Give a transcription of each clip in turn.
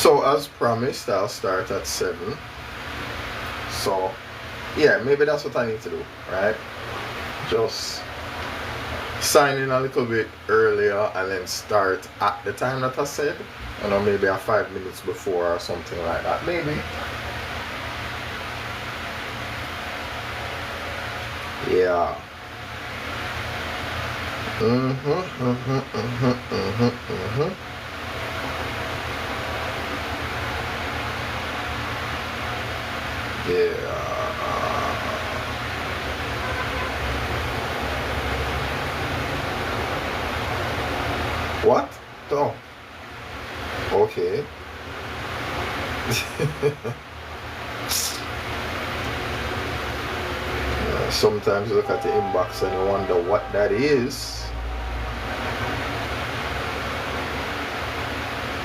So as promised, I'll start at 7. So yeah, maybe that's what I need to do, right? Just sign in a little bit earlier and then start at the time that I said. You know, maybe 5 minutes before or something like that, maybe. Yeah. Yeah. What? Oh. Okay. Sometimes you look at the inbox and you wonder what that is.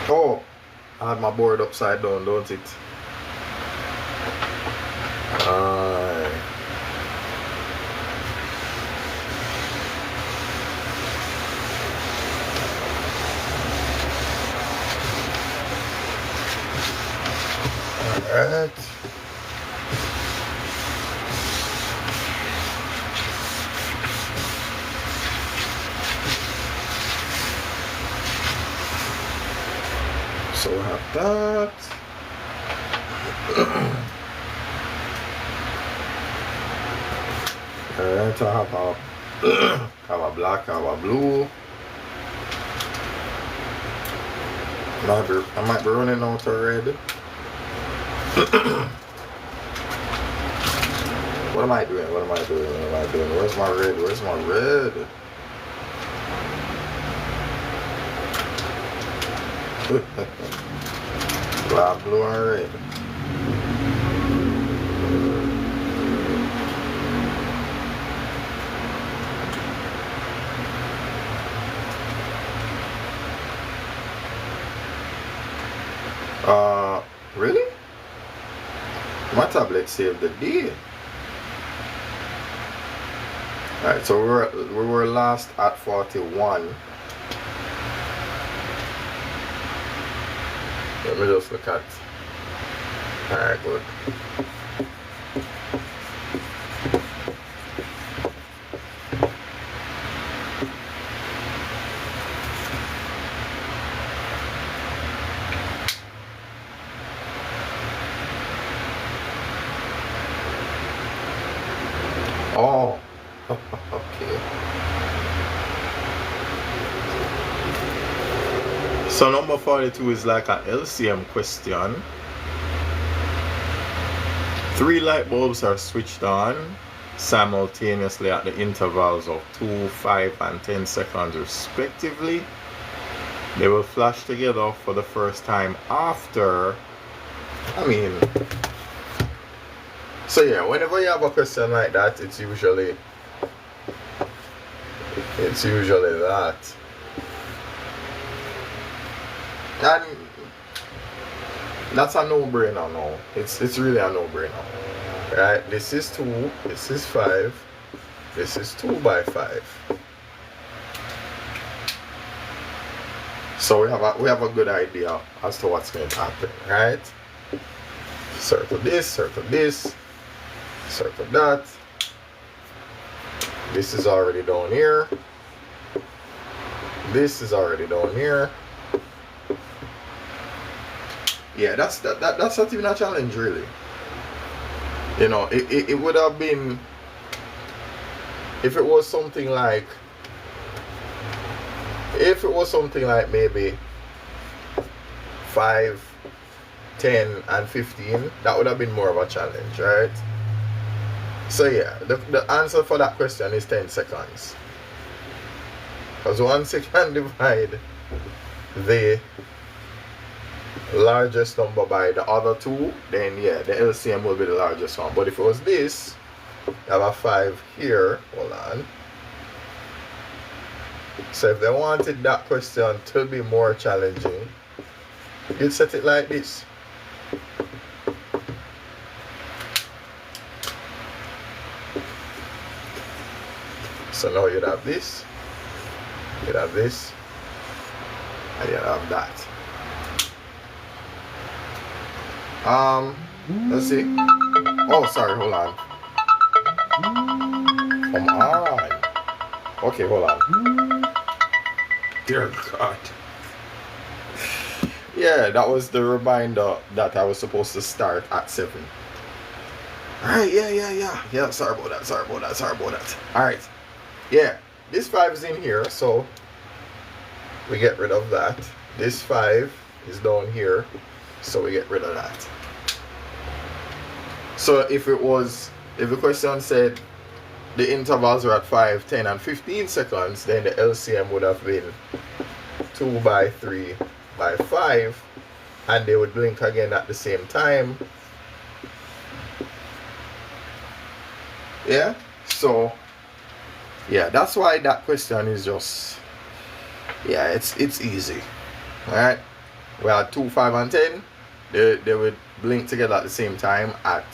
Oh, I had my board upside down, don't it? Alright. So we have that. Alright, I have a black, I have a blue. I might be running out of red. What am I doing? Where's my red? Black, blue, and red. Really? My tablet saved the day. Alright, so we were last at 41. Let me just look at. Alright, good. Oh, okay. So number 42 is like an LCM question. 3 light bulbs are switched on simultaneously at the intervals of 2, 5, and 10 seconds respectively. They will flash together for the first time after, so yeah, whenever you have a question like that, it's usually that. And that's a no-brainer now. It's really a no-brainer. Right? This is 2, this is 5, this is 2 by 5. So we have a good idea as to what's going to happen, right? Circle this, circle that. This is already down here. This is already down here. Yeah, that's not even a challenge, really. You know, it would have been if it was something like maybe 5, 10, and 15, that would have been more of a challenge, right? So yeah, the answer for that question is 10 seconds. Because once you can divide the largest number by the other 2, then yeah, the LCM will be the largest one. But if it was this, you have a 5 here, hold on. So if they wanted that question to be more challenging, you'd set it like this. So now you'd have this, and you'd have that. Let's see. Oh, sorry, hold on. Come on. Okay, hold on. Dear God. Yeah, that was the reminder that I was supposed to start at 7. Alright, yeah. Sorry about that. Alright. Yeah, this 5 is in here, so we get rid of that. This 5 is down here, so we get rid of that. So if the question said the intervals are at 5, 10, and 15 seconds, then the LCM would have been 2 by 3 by 5, and they would blink again at the same time. Yeah, so yeah, that's why that question is just, yeah, it's easy. Alright, we had 2, 5, and 10. They would blink together at the same time at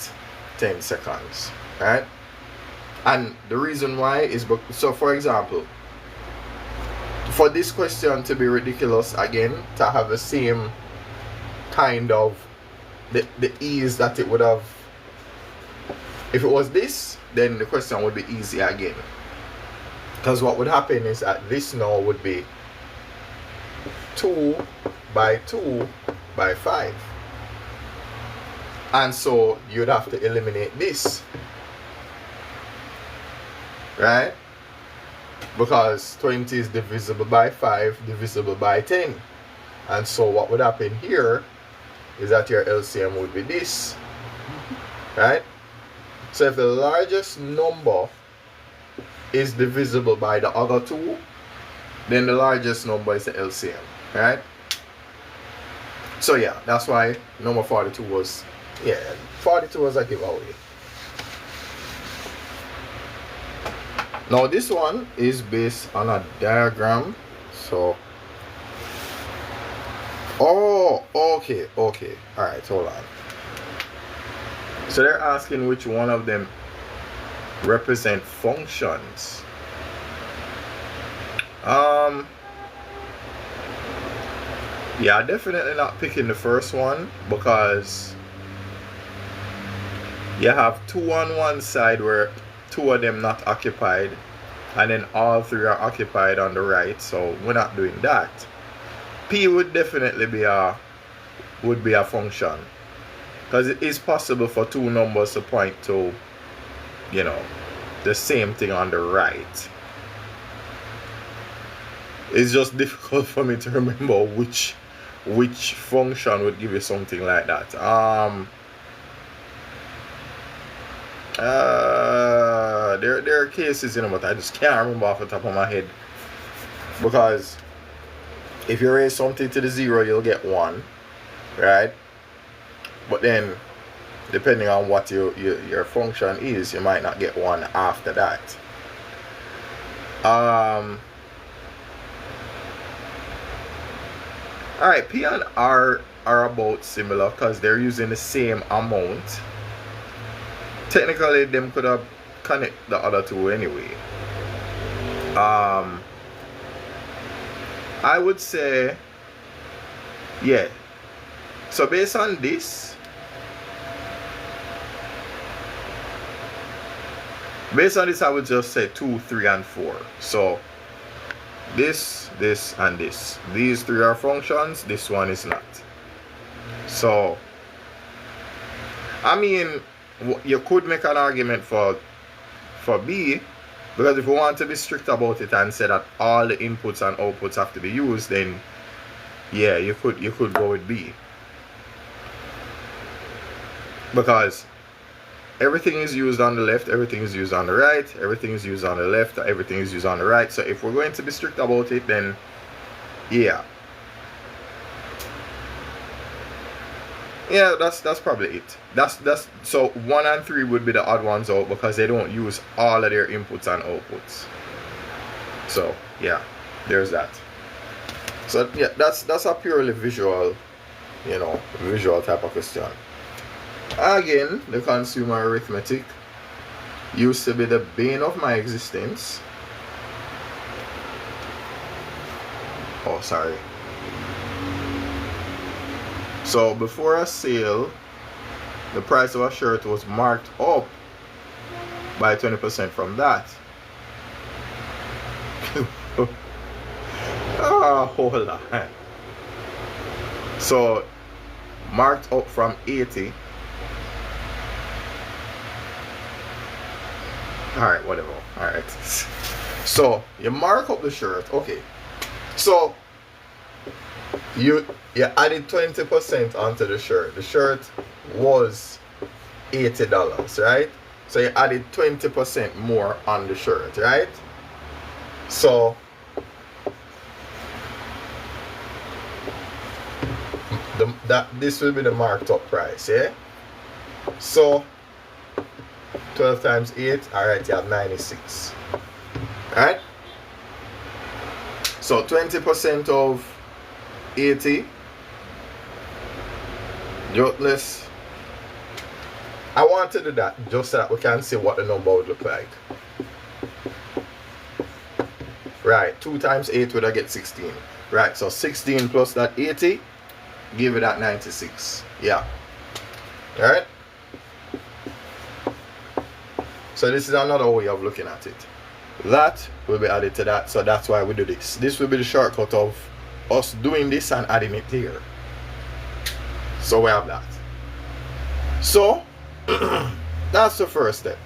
10 seconds. Right? And the reason why is, so for example, for this question to be ridiculous again, to have the same kind of the ease that it would have if it was this, then the question would be easy again, because what would happen is that this now would be 2 by 2 by 5, and so you'd have to eliminate this, right? Because 20 is divisible by 5 divisible by 10, and so what would happen here is that your LCM would be this, right? So if the largest number is divisible by the other two, then the largest number is the LCM, right? So yeah, that's why number 42 was, yeah, 42 was a giveaway. Now this one is based on a diagram, so okay, alright, hold on. So they're asking which one of them represent functions. Yeah, definitely not picking the first one, because you have 2 on one side where 2 of them not occupied, and then all 3 are occupied on the right, so we're not doing that. P would definitely be a function, because it is possible for 2 numbers to point to, you know, the same thing on the right. It's just difficult for me to remember which function would give you something like that. There are cases, you know, but I just can't remember off the top of my head, because if you raise something to the 0, you'll get 1, right? But then depending on what your function is, you might not get 1 after that. Alright, P and R are about similar because they're using the same amount. Technically, them could have connected the other two anyway. I would say, yeah. So based on this, I would just say 2, 3, and 4. So this, and this. These 3 are functions. This one is not. So, I mean, you could make an argument for B, because if you want to be strict about it and say that all the inputs and outputs have to be used, then yeah, you could go with B, because everything is used on the left, everything is used on the right, everything is used on the left, everything is used on the right. So if we're going to be strict about it, then yeah, that's probably it. That's so 1 and 3 would be the odd ones out, because they don't use all of their inputs and outputs. So yeah, there's that. So yeah, that's a purely visual, you know, visual type of question. Again, the consumer arithmetic used to be the bane of my existence. Oh, sorry. So before a sale, the price of a shirt was marked up by 20% from that. Hold on. So marked up from 80. Alright, whatever. Alright. So you mark up the shirt. Okay. So you added 20% onto the shirt. The shirt was $80, right? So you added 20% more on the shirt, right? So this will be the marked up price, yeah? So 12 times 8, alright, you have 96. Alright? So 20% of 80. I want to do that just so that we can see what the number would look like. Right, 2 times 8 would I get 16. Right, so 16 plus that 80, give it that 96. Yeah. Alright? So this is another way of looking at it. That will be added to that, so that's why we do this. This will be the shortcut of us doing this and adding it here. So we have that. So that's the first step.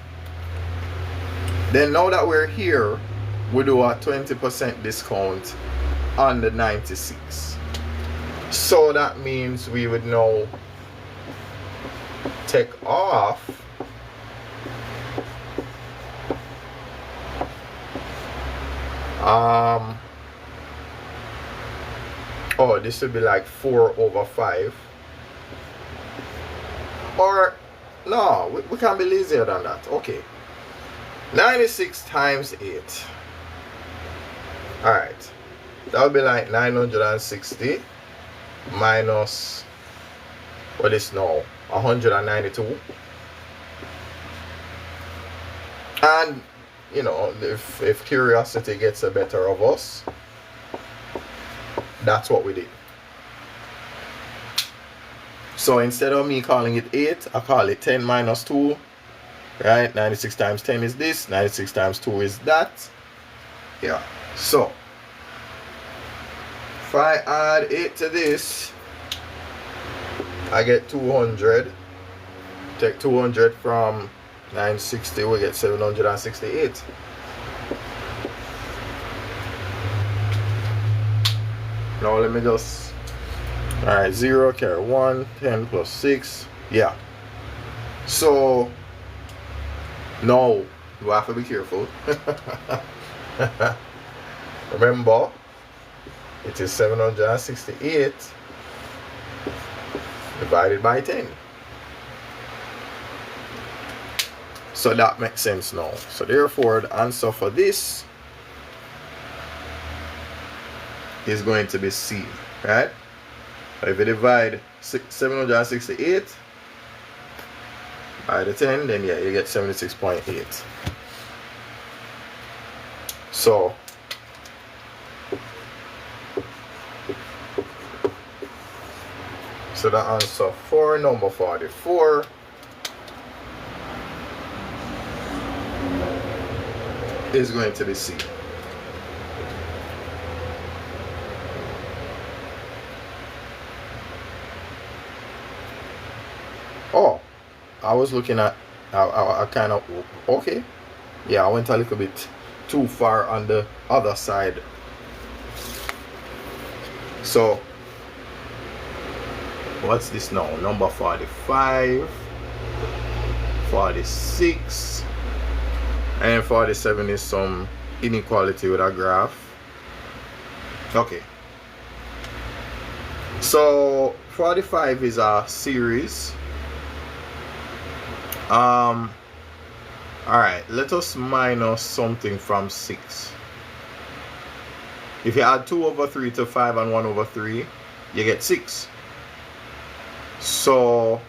Then now that we're here, we do a 20% discount on the 96. So that means we would now take off this would be like 4/5. Or no, we can be lazier than that. Okay, 96 times 8. Alright, that would be like 960 minus what is now 192. And you know, if curiosity gets the better of us, that's what we did. So instead of me calling it 8, I call it 10 minus 2. Right? 96 times 10 is this. 96 times 2 is that. Yeah. So if I add 8 to this, I get 200. Take 200 from 960, we get 768. Now let me just, alright, 0 carry 1, 10 plus 6, yeah. So now you have to be careful. Remember, it is 768 divided by 10. So that makes sense now. So therefore the answer for this is going to be C, right? If you divide 768 by the 10, then yeah, you get 76.8. So the answer for number 44 is going to be C. Oh, I was looking at, I kind of, okay. Yeah, I went a little bit too far on the other side. So, what's this now? Number 45, 46, and 47 is some inequality with a graph. Okay. So 45 is a series. Alright, let us minus something from 6. If you add 2 over 3 to 5 and 1 over 3, you get 6. So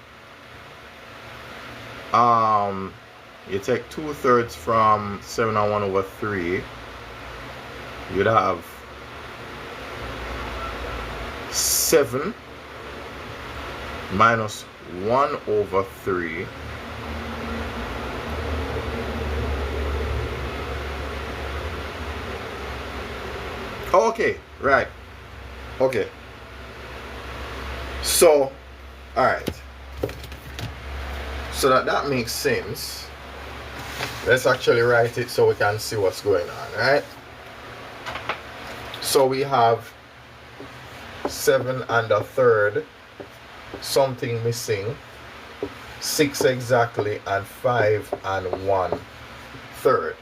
you take 2/3 from 7 and 1 over 3, you'd have 7 minus 1 over 3 okay, right, okay, so all right, so that makes sense. Let's actually write it so we can see what's going on, right? So we have 7 and a third, something missing, 6 exactly, and 5 and 1/3.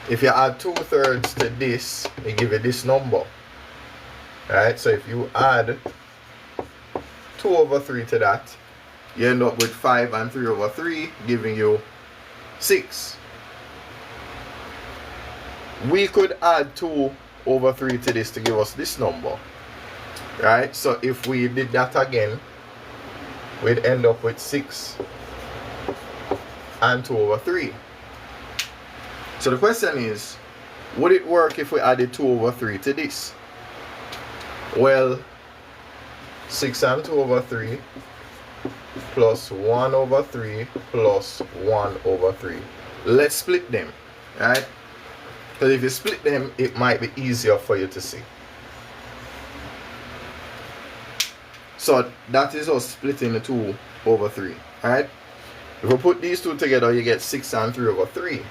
If you add 2/3 to this, it give you this number, right? So if you add 2 over 3 to that, you end up with 5 and 3 over 3, giving you 6. We could add 2 over 3 to this to give us this number, right? So if we did that again, we'd end up with 6 and 2 over 3. So the question is, would it work if we added 2 over 3 to this? Well, 6 and 2 over 3 plus 1 over 3 plus 1 over 3. Let's split them, right? Because if you split them, it might be easier for you to see. So that is us splitting the 2 over 3, right? If we put these two together, you get 6 and 3 over 3.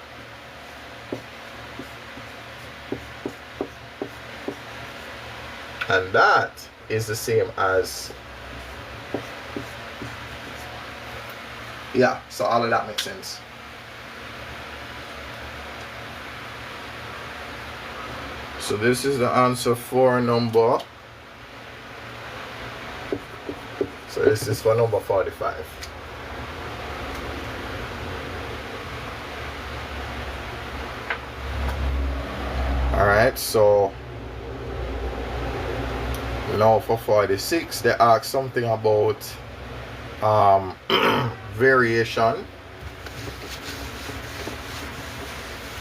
And that is the same as, yeah, so all of that makes sense. So this is the answer for number, so this is for number 45. Alright, so now for 46, they ask something about variation.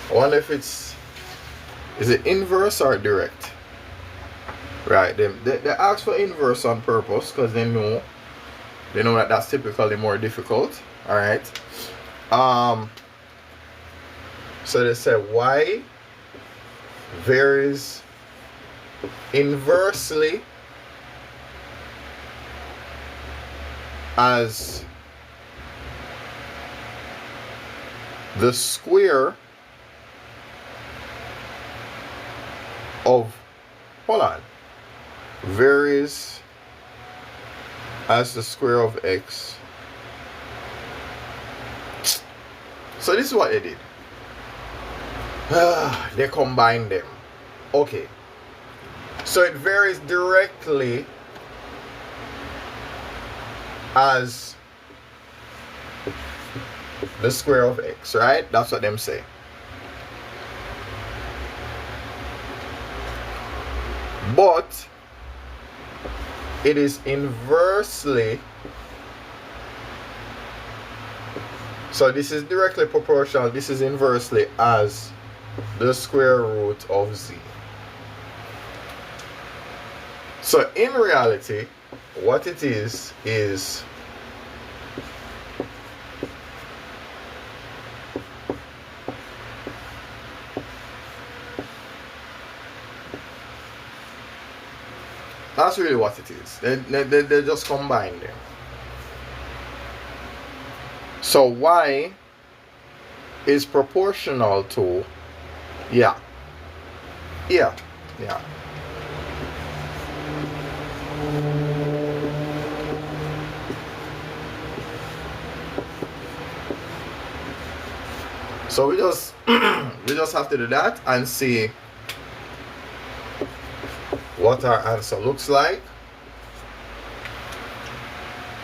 I wonder if is it inverse or direct? Right, they ask for inverse on purpose because they know that that's typically more difficult. All right. So they say y varies inversely as the square of, varies as the square of x. So this is what they did. They combined them. Okay. So it varies directly as the square of x, right? That's what them say. But it is inversely, so this is directly proportional, this is inversely as the square root of z. So in reality, what it is that's really what it is. They just combine them. So y is proportional to, yeah. So we just have to do that and see what our answer looks like.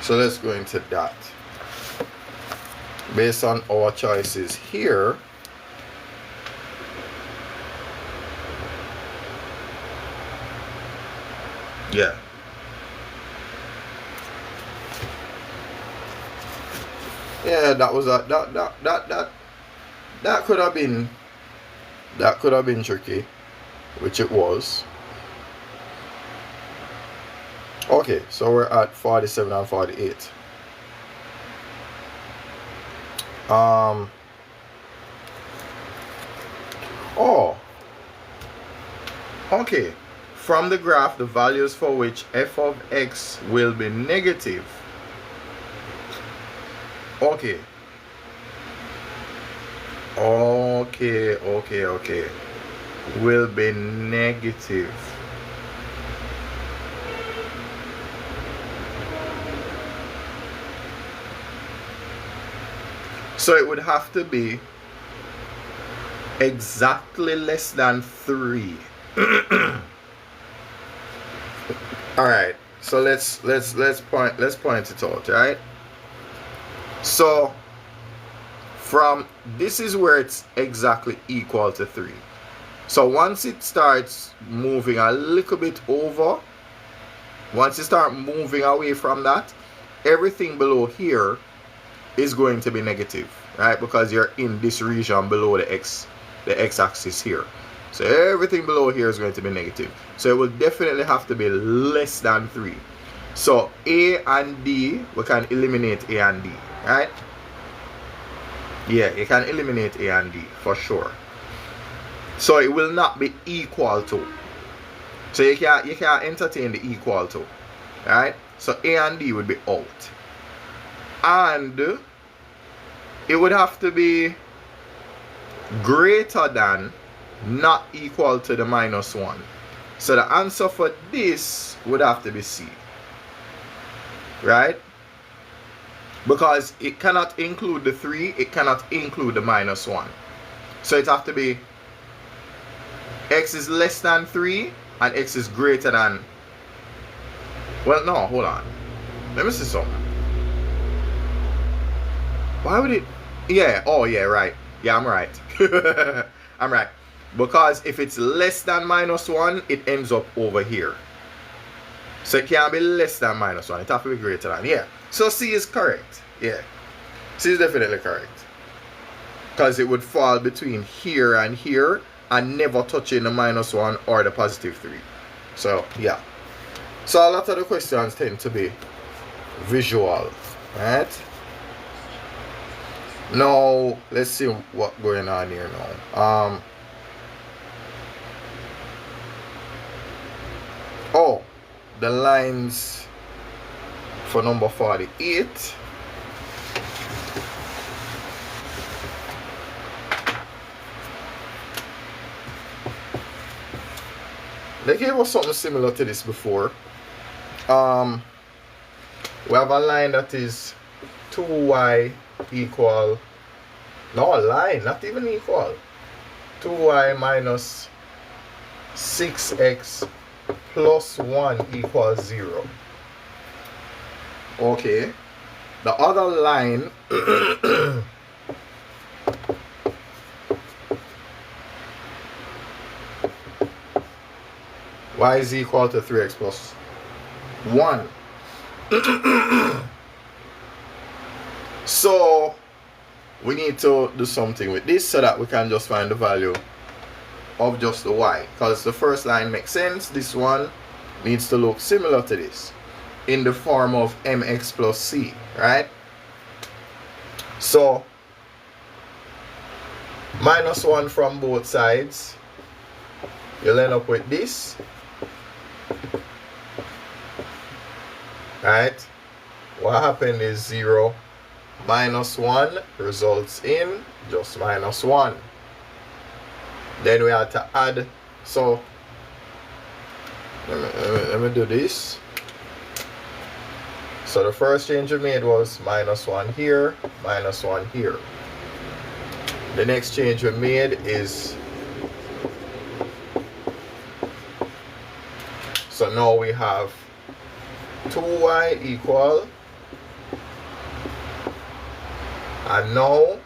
So let's go into that. Based on our choices here, yeah. Yeah, that was a that could have been tricky, which it was. Okay, so we're at 47 and 48. Oh, okay. From the graph, the values for which f of x will be negative. Okay. Okay. Will be negative. So it would have to be exactly less than 3. All right. So let's point it out, right? So from this is where it's exactly equal to 3. So once it starts moving a little bit over, once you start moving away from that, everything below here is going to be negative, right? Because you're in this region below the x-axis here. So everything below here is going to be negative. So it will definitely have to be less than 3. So A and D, we can eliminate A and D, right? Yeah, you can eliminate A and D for sure. So it will not be equal to. So you can't entertain the equal to, right? So A and D would be out. And it would have to be greater than, not equal to the -1. So the answer for this would have to be C, right? Because it cannot include the 3, it cannot include the -1. So it have to be x is less than 3 and x is greater than, well, no, hold on. Let me see something. Why would it? Yeah, oh yeah, right. Yeah, I'm right. I'm right. Because if it's less than -1, it ends up over here. So it can't be less than -1. It has to be greater than. Yeah. So C is correct. Yeah. C is definitely correct. Because it would fall between here and here and never touching the -1 or the +3. So, yeah. So a lot of the questions tend to be visual, right? Now, let's see what's going on here now. Oh, the lines for number 48. They gave us something similar to this before. We have a line that is 2y equal, no, a line, not even equal, 2y minus 6x plus 1 equals 0. Okay, the other line y is equal to 3x plus 1. So we need to do something with this so that we can just find the value of just the y, because the first line makes sense. This one needs to look similar to this in the form of mx plus c, right? So -1 from both sides, you'll end up with this, right? What happened is 0 minus 1 results in just -1. Then we have to add, so let me do this. So the first change we made was -1 here, -1 here. The next change we made is, so now we have 2y equal, and now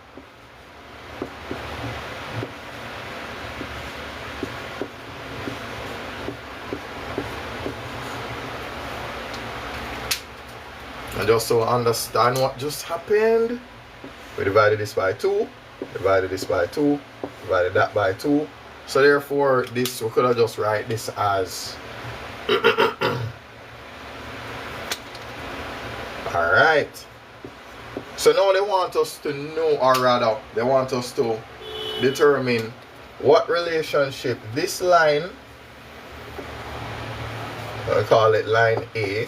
and just to understand what just happened, we divided this by 2, divided this by 2, divided that by 2. So therefore this, we could have just write this as Alright. So now they want us to know, or rather, they want us to determine what relationship this line, I call it line A,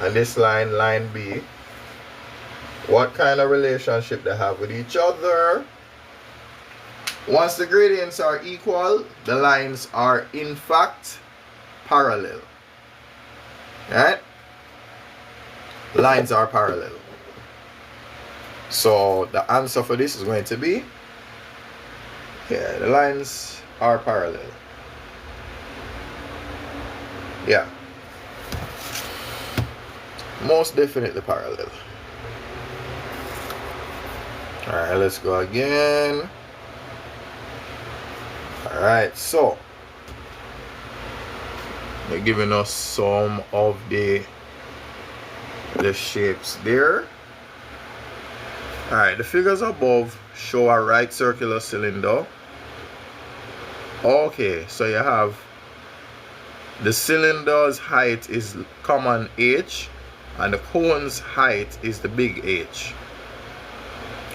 and this line, line B, what kind of relationship they have with each other. Once the gradients are equal, the lines are in fact parallel. Right? Lines are parallel. So the answer for this is going to be, yeah, the lines are parallel. Yeah. Most definitely parallel. Alright, let's go again. Alright, so they're giving us some of the shapes there. Alright, the figures above show a right circular cylinder. Okay, so you have the cylinder's height is common H and the cone's height is the big H.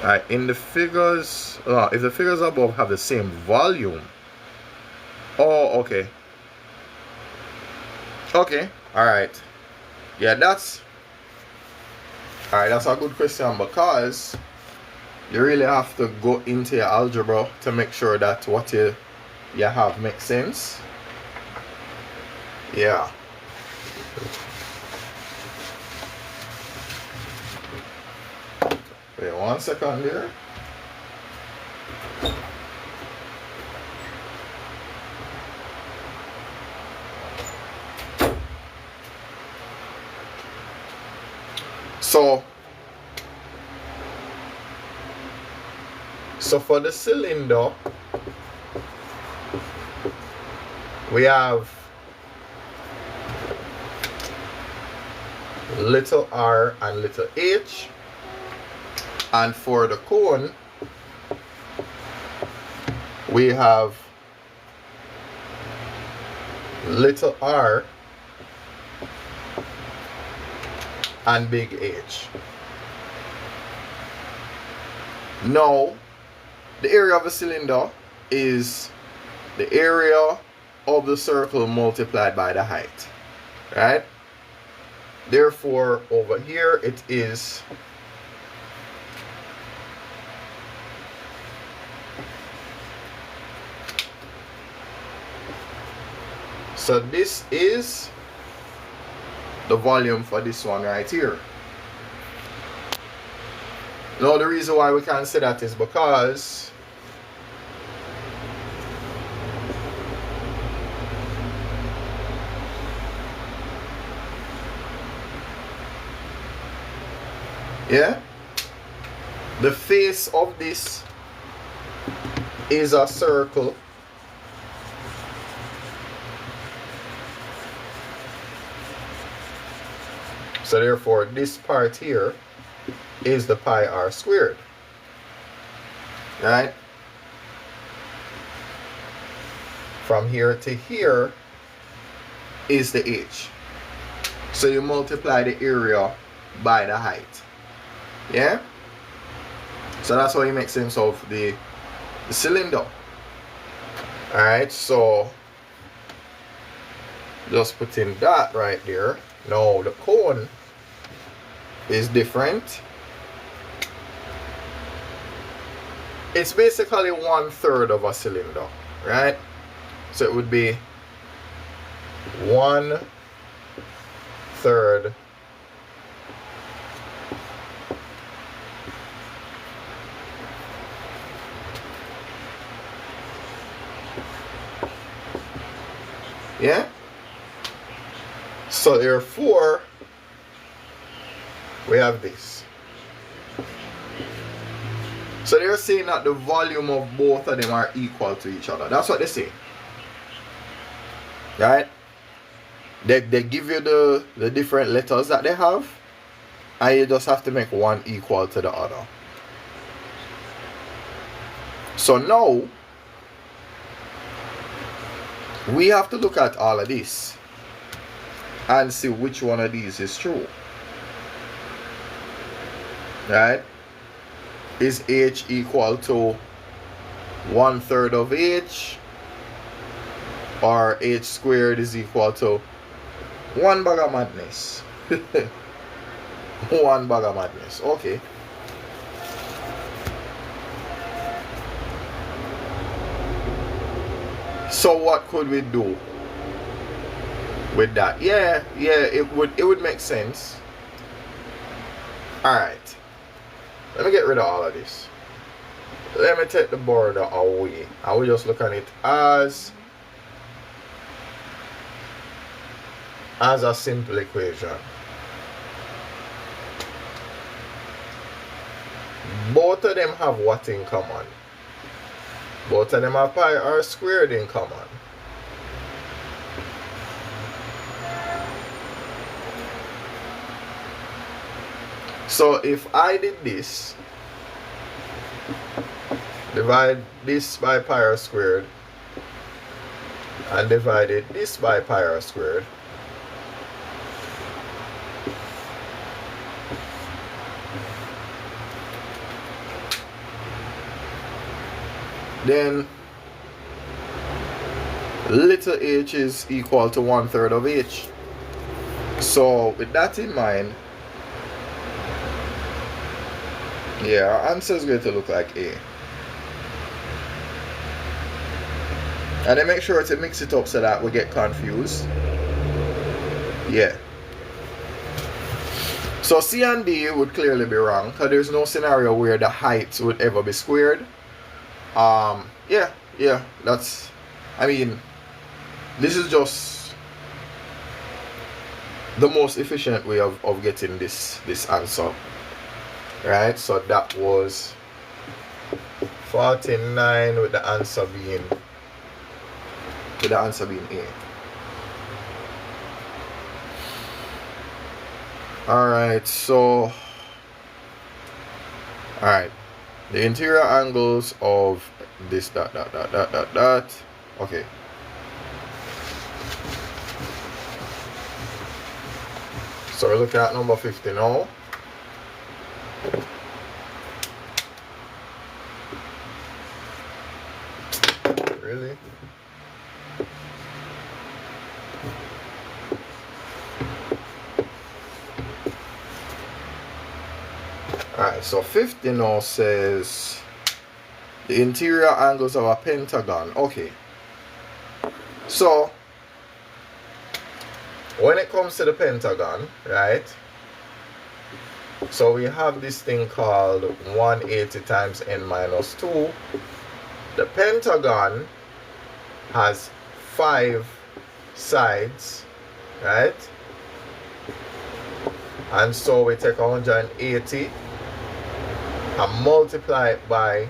Alright, in the figures, if the figures above have the same volume. Oh, okay. Okay, alright. Yeah, that's a good question, because you really have to go into your algebra to make sure that what you have makes sense. Yeah. Wait 1 second there. So for the cylinder, we have little r and little h, and for the cone we have little r and big H. Now, the area of a cylinder is the area of the circle multiplied by the height, right? Therefore, over here it is so this is the volume for this one right here. Now the reason why we can't say that is because the face of this is a circle. So therefore this part here is the pi r squared, right? From here to here is the h. So you multiply the area by the height. Yeah? So that's how you make sense of the cylinder. Alright, so just put in that right there. Now the cone is different. It's basically 1/3 of a cylinder, right? So it would be 1/3 yeah? So therefore we have this. So they're saying that the volume of both of them are equal to each other. That's what they say. Right? They give you the different letters that they have, and you just have to make one equal to the other. So now we have to look at all of this and see which one of these is true. right? Is h equal to 1/3 of h, or h squared is equal to one bag of madness? One bag of madness. Okay. So what could we do with that? Yeah, it would make sense. Alright. Let me get rid of all of this. Let me take the border away. I will just look at it as a simple equation. Both of them have what in common? Both of them have pi r squared in common. So if I did this, divide this by pi r squared, and divided this by pi r squared, then little h is equal to 1/3 of h. So with that in mind, yeah, our answer is going to look like A. And then make sure to mix it up so that we get confused. Yeah. So C and D would clearly be wrong, because there's no scenario where the height would ever be squared. Yeah, that's, I mean, this is just the most efficient way of getting this answer. Right, so that was 49 with the answer being A. Alright, so the interior angles of this dot. Okay. So we're looking at number 50 now. Really? Alright, so 50 now says the interior angles of a pentagon. Okay. So when it comes to the pentagon, right? So we have this thing called 180 times n minus 2. The pentagon has 5 sides, right? And so we take 180 and multiply it by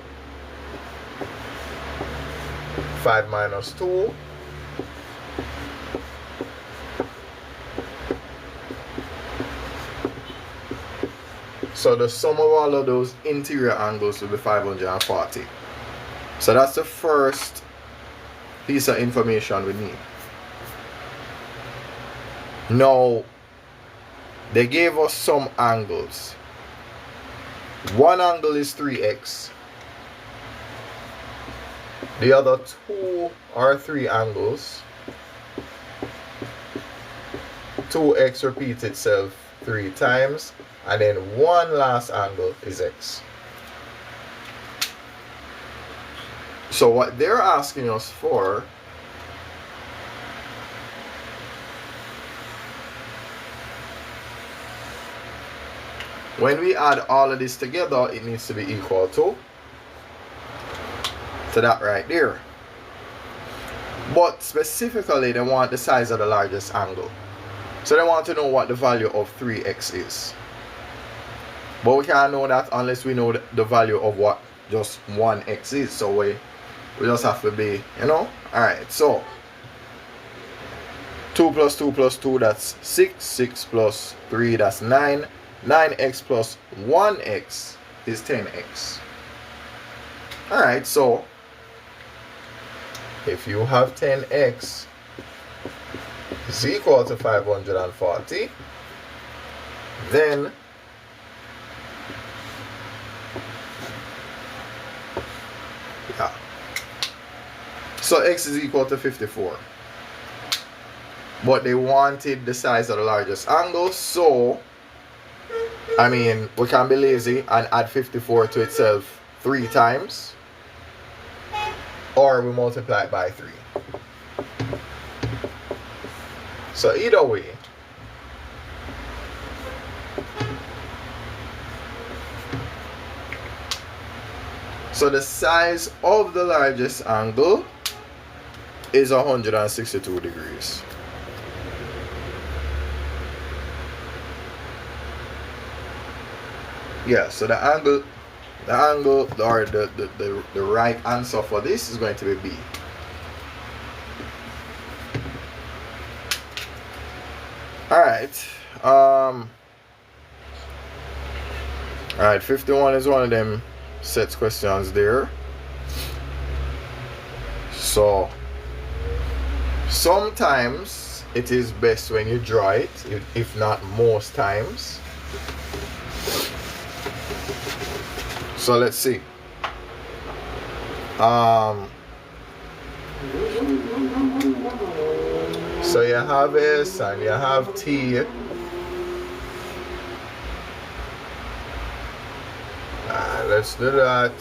5 minus 2. So the sum of all of those interior angles will be 540. So that's the first piece of information we need. Now, they gave us some angles. One angle is 3x. The other 2 or 3 angles. 2x repeats itself 3 times. And then one last angle is x. So what they're asking us for when we add all of this together, it needs to be equal to that right there. But specifically, they want the size of the largest angle. So they want to know what the value of 3x is. But we can't know that unless we know the value of what just 1x is. So we just have to be, Alright, so 2 plus 2 plus 2, that's 6. 6 plus 3, that's 9. 9x plus 1x is 10x. Alright, so if you have 10x is equal to 540, then Yeah. So x is equal to 54. But they wanted the size of the largest angle, so I mean, we can be lazy and add 54 to itself 3 times, or we multiply it by 3. So either way, so the size of the largest angle is 162 degrees. Yeah, so the angle or the right answer for this is going to be B. Alright. Alright, 51 is one of them sets questions there. So sometimes it is best when you draw it, if not most times. So let's see. So you have S and you have T. Let's do that.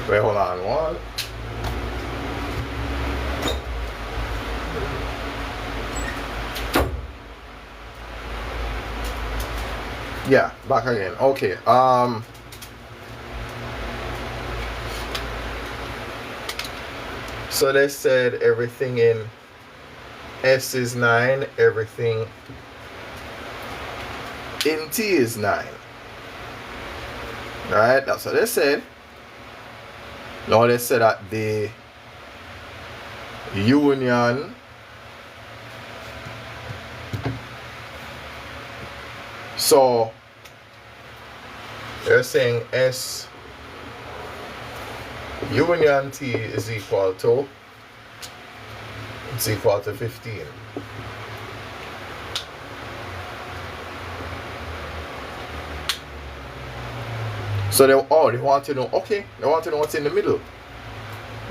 Wait, hold on. What? Yeah, back again. Okay. So they said everything in S is 9, everything in T is 9. Alright, that's what they said. Now they said that the union so they're saying S union T is equal to 15. So they want to know, okay, they want to know what's in the middle.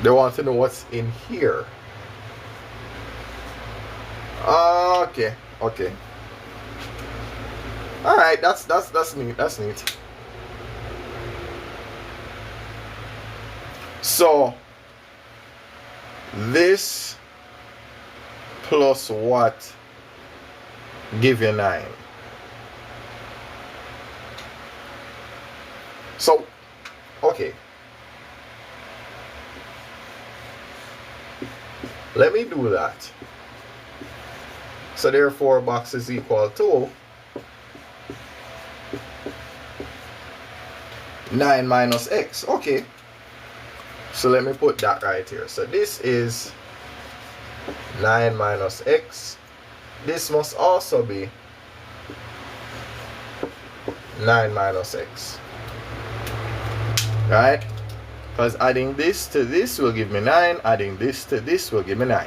They want to know what's in here. Okay. Alright, that's neat. That's neat. So this plus what give you 9? So, okay. Let me do that. So therefore box is equal to 9 minus x. Okay. So let me put that right here. So this is 9 minus x. This must also be 9 minus x. Right? Because adding this to this will give me 9. Adding this to this will give me 9.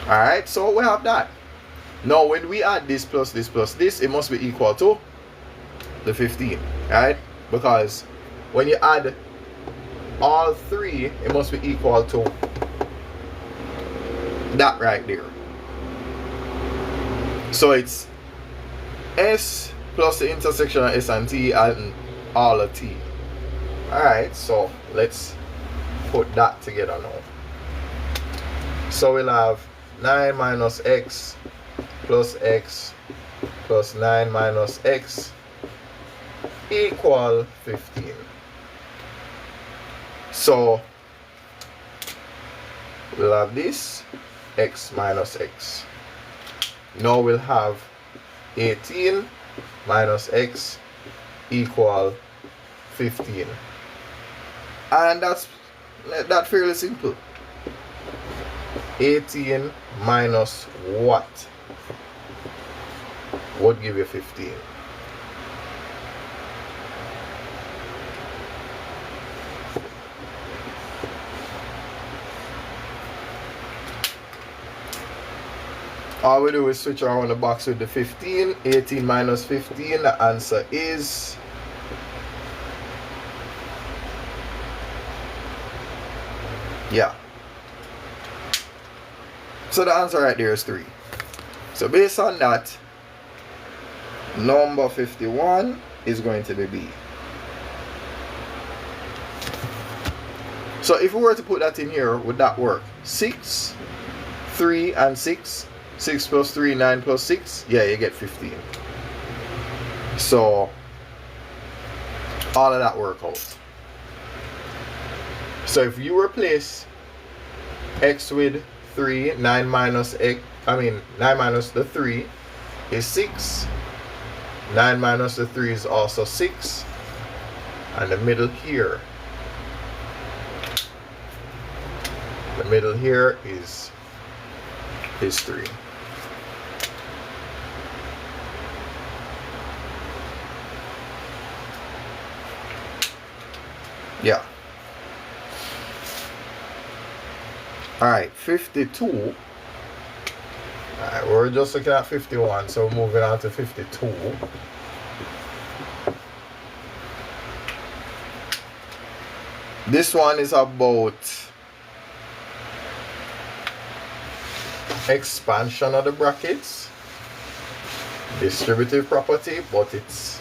Alright, so we have that. Now when we add this plus this plus this, it must be equal to the 15. Right? Because when you add all 3, it must be equal to that right there. So it's S plus the intersection of S and T and all of T. Alright, so let's put that together now. So we'll have 9 minus x plus 9 minus x equal 15. So we'll have this x minus x. Now we'll have 18 minus x equal 15. And that's fairly simple. 18 minus what would give you 15? All we do is switch around the box with the 15. 18 minus 15, the answer is Yeah. So the answer right there is 3. So based on that, number 51 is going to be B. So if we were to put that in here, would that work? 6, 3, and 6. 6 plus 3, 9 plus 6. Yeah, you get 15. So all of that work out. So if you replace x with 3, 9 minus x, 9 minus the 3 is 6. 9 minus the 3 is also 6. And the middle here is 3. Yeah. Alright, 52. Alright, we're just looking at 51, so we're moving on to 52. This one is about expansion of the brackets, distributive property, but it's,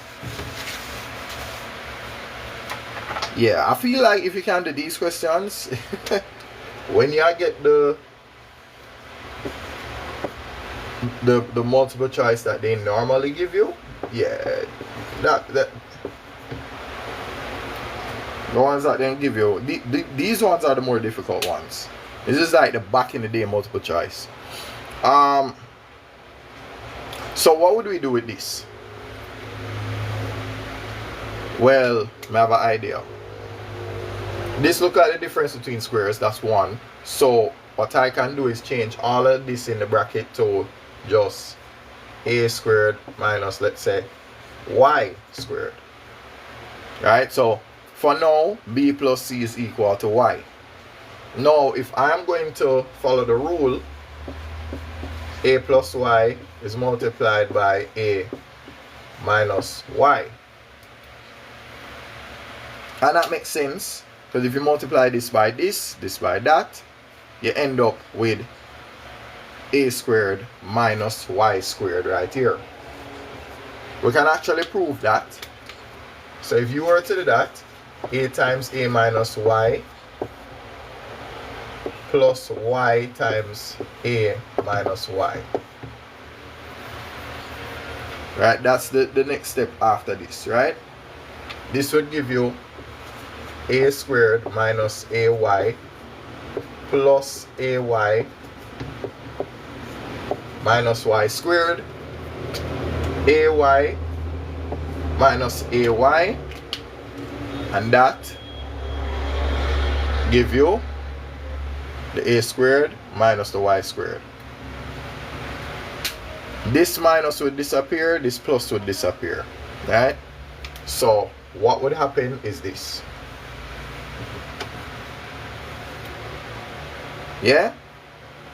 yeah, I feel like if you can do these questions, when you get the multiple choice that they normally give you, yeah, that the ones that they give you, these ones are the more difficult ones. It's just like the back in the day multiple choice. So what would we do with this? Well, I have an idea. This, look at the difference between squares, that's 1. So what I can do is change all of this in the bracket to just a squared minus, let's say, y squared. Right? So for now, b plus c is equal to y. Now, if I am going to follow the rule, a plus y is multiplied by a minus y. And that makes sense, because if you multiply this by that, you end up with a squared minus y squared right here. We can actually prove that. So if you were to do that, a times a minus y plus y times a minus y. Right, that's the next step after this, right? This would give you a squared minus ay plus ay minus y squared, ay minus ay, and that give you the a squared minus the y squared. This minus would disappear, this plus would disappear, right? So what would happen is this. Yeah?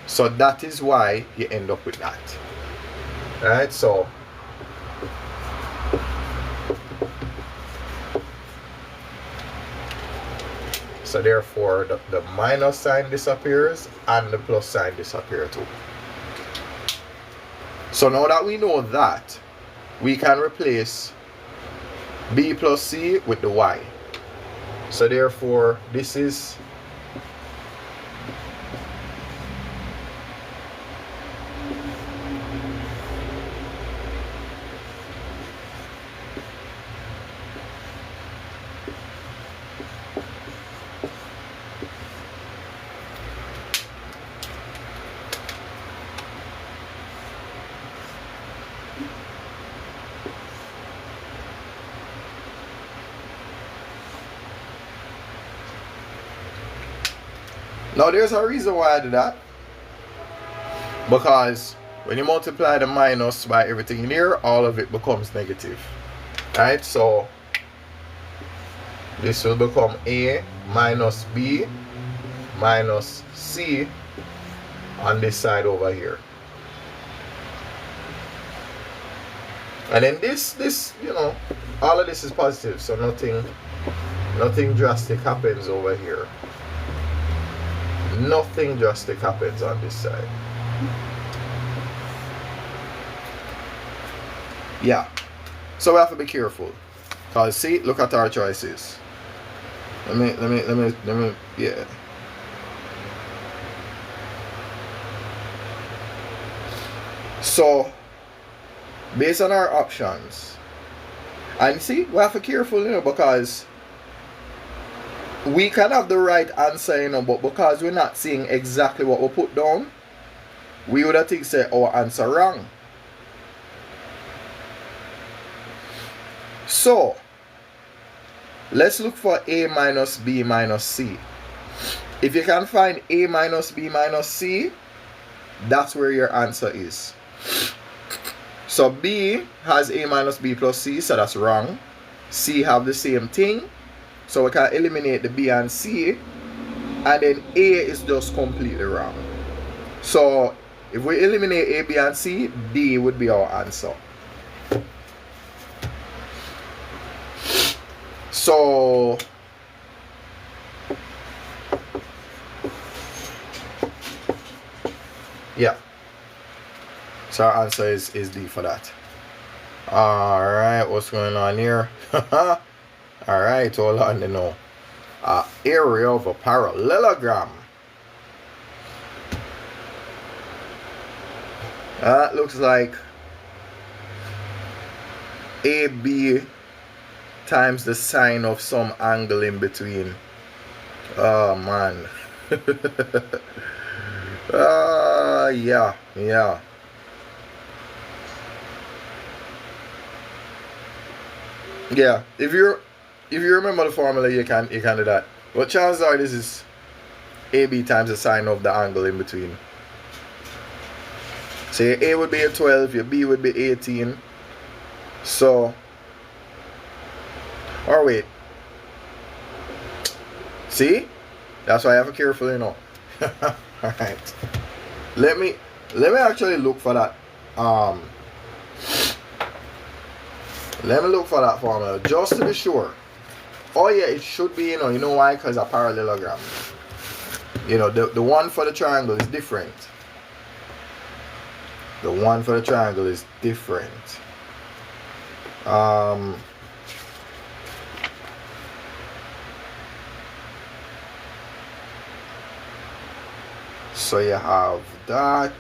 So that is why you end up with that. Right? So therefore the minus sign disappears and the plus sign disappears too. So now that we know that, we can replace b plus c with the y. So therefore this is now there's a reason why I do that. Because when you multiply the minus by everything here, all of it becomes negative. Right? So this will become a minus b minus c on this side over here. And then this, you know, all of this is positive, so nothing drastic happens over here. nothing drastic happens on this side. Yeah, so we have to be careful, because see, look at our choices. Let me, yeah. So based on our options, and see, we have to be careful, you know, because we can have the right answer, you know, but because we're not seeing exactly what we put down, we would have think say our answer wrong. So let's look for A minus B minus C. If you can find A minus B minus C, that's where your answer is. So B has A minus B plus C, so that's wrong. C have the same thing, so we can eliminate the B and C, and then A is just completely wrong. So if we eliminate A, B, and C, D would be our answer. So yeah, so our answer is D for that. Alright, what's going on here? Alright, hold on, you know. Area of a parallelogram. That looks like AB times the sine of some angle in between. Oh man. Yeah. Yeah, if you remember the formula, you can do that. But chances are this is AB times the sine of the angle in between. So your A would be a 12, your B would be 18. So, or wait. See? That's why I have to careful, you know. Alright. Let me actually look for that. Let me look for that formula just to be sure. Oh yeah, it should be, you know why? Because a parallelogram. You know, the one for the triangle is different. The one for the triangle is different. So you have that.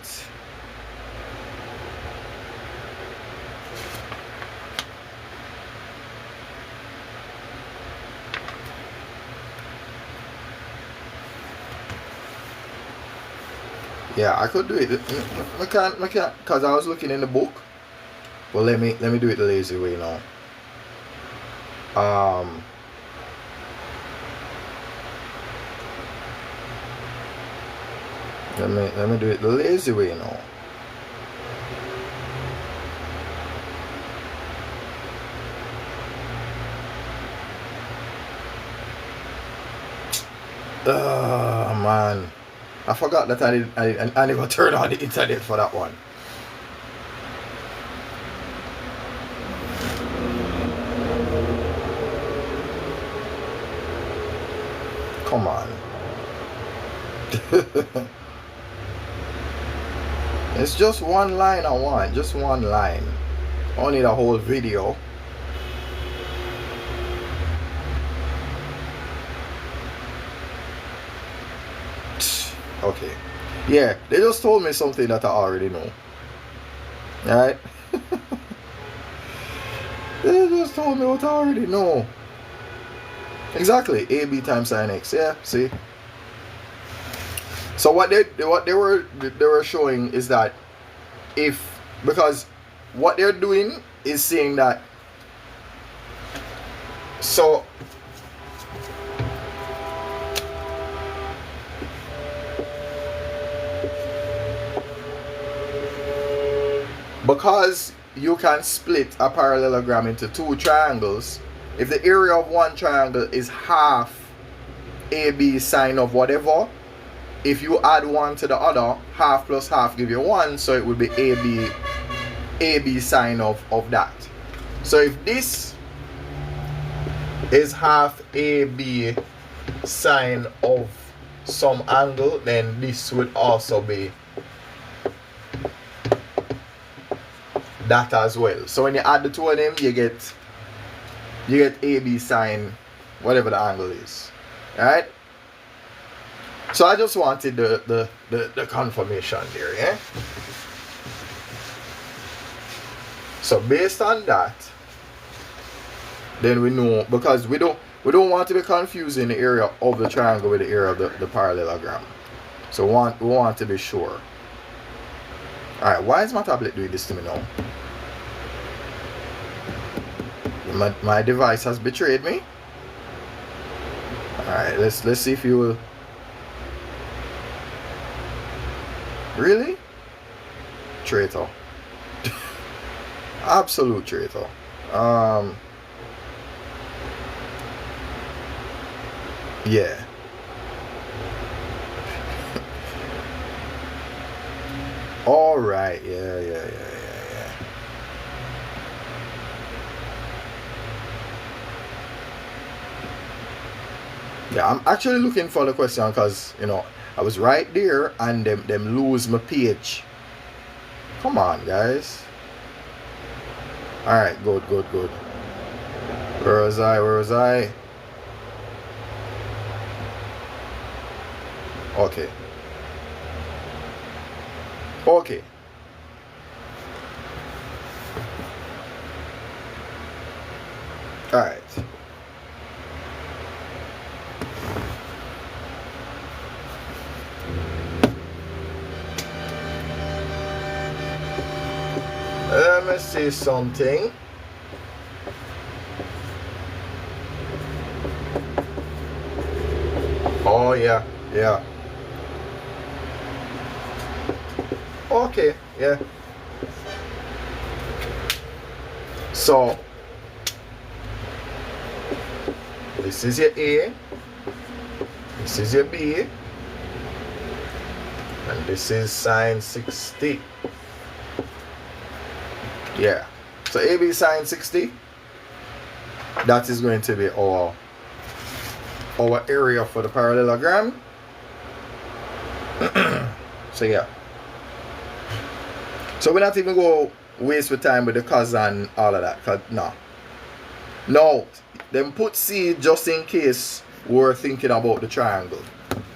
Yeah, I could do it. I can't, because I was looking in the book. Well, let me do it the lazy way now. Let me do it the lazy way now. Oh man, I forgot that I never turned on the internet for that one. Come on. It's just one line I want, just one line. I don't need a whole video. Okay. Yeah, they just told me something that I already know. Alright? They just told me what I already know. Exactly. AB times sin x. Yeah, see? So what they were showing is that because what they're doing is saying that, so because you can split a parallelogram into two triangles, if the area of one triangle is half AB sine of whatever, if you add one to the other, half plus half give you 1, so it would be AB sine of that. So if this is half AB sine of some angle, then this would also be that as well. So when you add the two of them, you get AB sine whatever the angle is. Alright? So I just wanted the confirmation there, yeah? So based on that, then we know, because we don't want to be confusing the area of the triangle with the area of the parallelogram. So we want to be sure. Alright, why is my tablet doing this to me now? My device has betrayed me. Alright, let's see if you will. Really? Traitor. Absolute traitor. Yeah. Alright, yeah. Yeah, I'm actually looking for the question because, you know, I was right there and them lose my page. Come on, guys. Alright, good. Where was I? Okay. Alright. Let me see something. Oh yeah. Okay, yeah. So this is your A, this is your B, and this is sine 60. Yeah. So AB sine 60, that is going to be our area for the parallelogram. So yeah. So we're not even going to waste with time with the cos and all of that. Cause no, then put C just in case we're thinking about the triangle.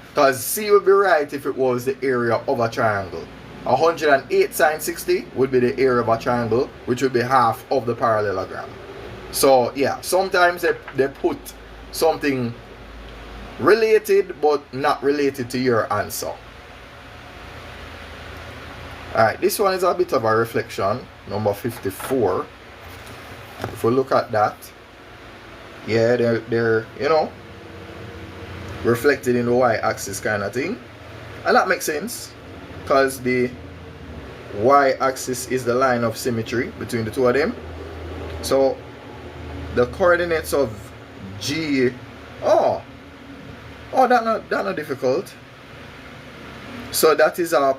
Because C would be right if it was the area of a triangle. 108 sine 60 would be the area of a triangle, which would be half of the parallelogram. So yeah, sometimes they put something related but not related to your answer. Alright, this one is a bit of a reflection, number 54. If we look at that, yeah, they're you know, reflected in the y-axis kind of thing. And that makes sense, because the y-axis is the line of symmetry between the two of them. So the coordinates of G, oh that not difficult. So that is a,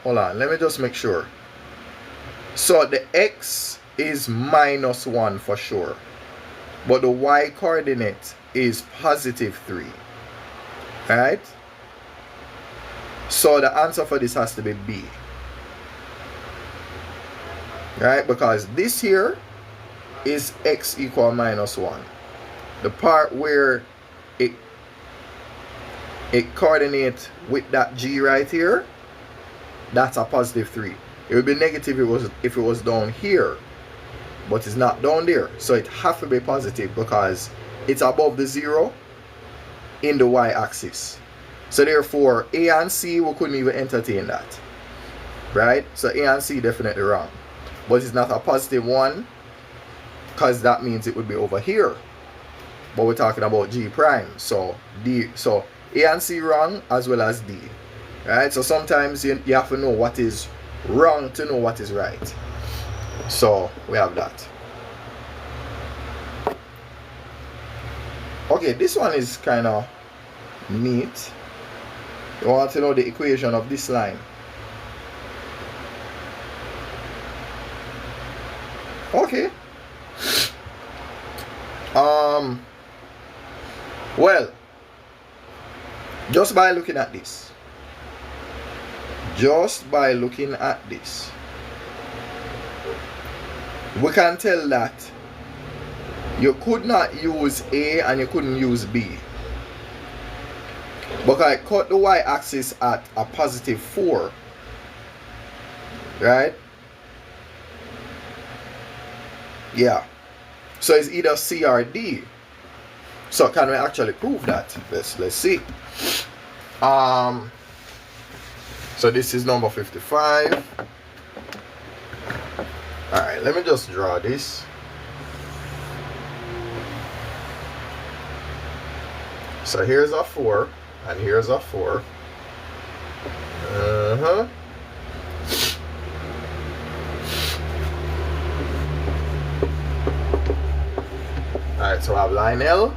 hold on, let me just make sure. So the x is -1 for sure, but the y coordinate is +3. Alright, so the answer for this has to be B. Right, because this here is x equal -1. The part where it coordinates with that G right here, that's a +3. It would be negative if it was down here, but it's not down there. So it has to be positive because it's above the 0 in the y-axis. So therefore A and C, we couldn't even entertain that. Right? So A and C definitely wrong. But it's not a +1 because that means it would be over here. But we're talking about G prime. So A and C wrong as well as D. Right? So sometimes you have to know what is wrong to know what is right. So we have that. Okay, this one is kind of neat. You want to know the equation of this line. Okay. Well, Just by looking at this. Just by looking at this, we can tell that you could not use A and you couldn't use B. But I cut the y-axis at a positive 4. Right? Yeah. So it's either C or D. So can we actually prove that? Let's see. So this is number 55. Alright, let me just draw this. So here's a 4 and here's a 4. Alright, so I have line L.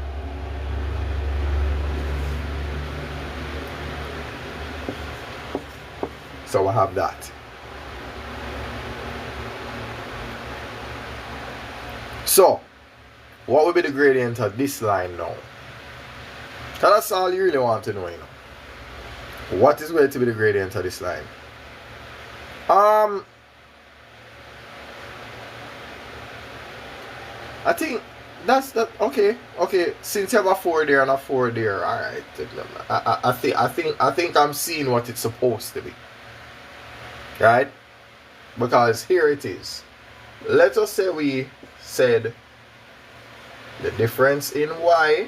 So I have that. So, what would be the gradient of this line now? So that's all you really want to know, you know. What is going to be the gradient of this line? I think that's that. Okay. Since you have a 4 there and a 4 there, all right. I think I'm seeing what it's supposed to be, right? Because here it is. Let us say we said the difference in y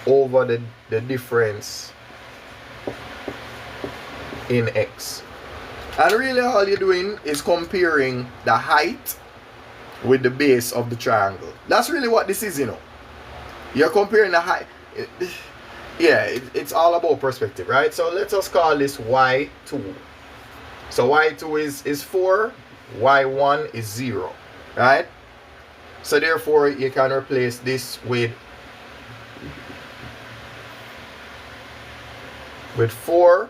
over the difference in x. And really all you're doing is comparing the height with the base of the triangle. That's really what this is, you know. You're comparing the height. Yeah, it's all about perspective, right? So let us call this y2. So y2 is 4, y1 is 0, right? So therefore you can replace this with 4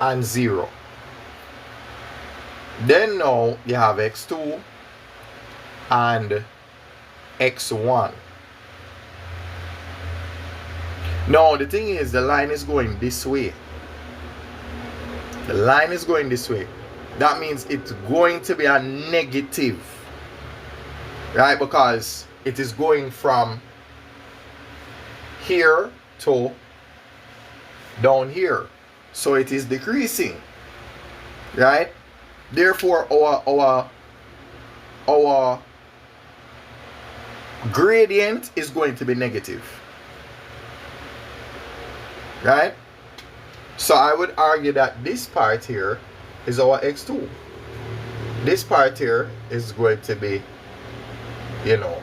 and 0. Then now you have x2 and x1. Now the thing is, the line is going this way. The line is going this way. That means it's going to be a negative, right? Because it is going from here to down here. So it is decreasing, right? Therefore our gradient is going to be negative, right? So I would argue that this part here is our x2. This part here is going to be, you know,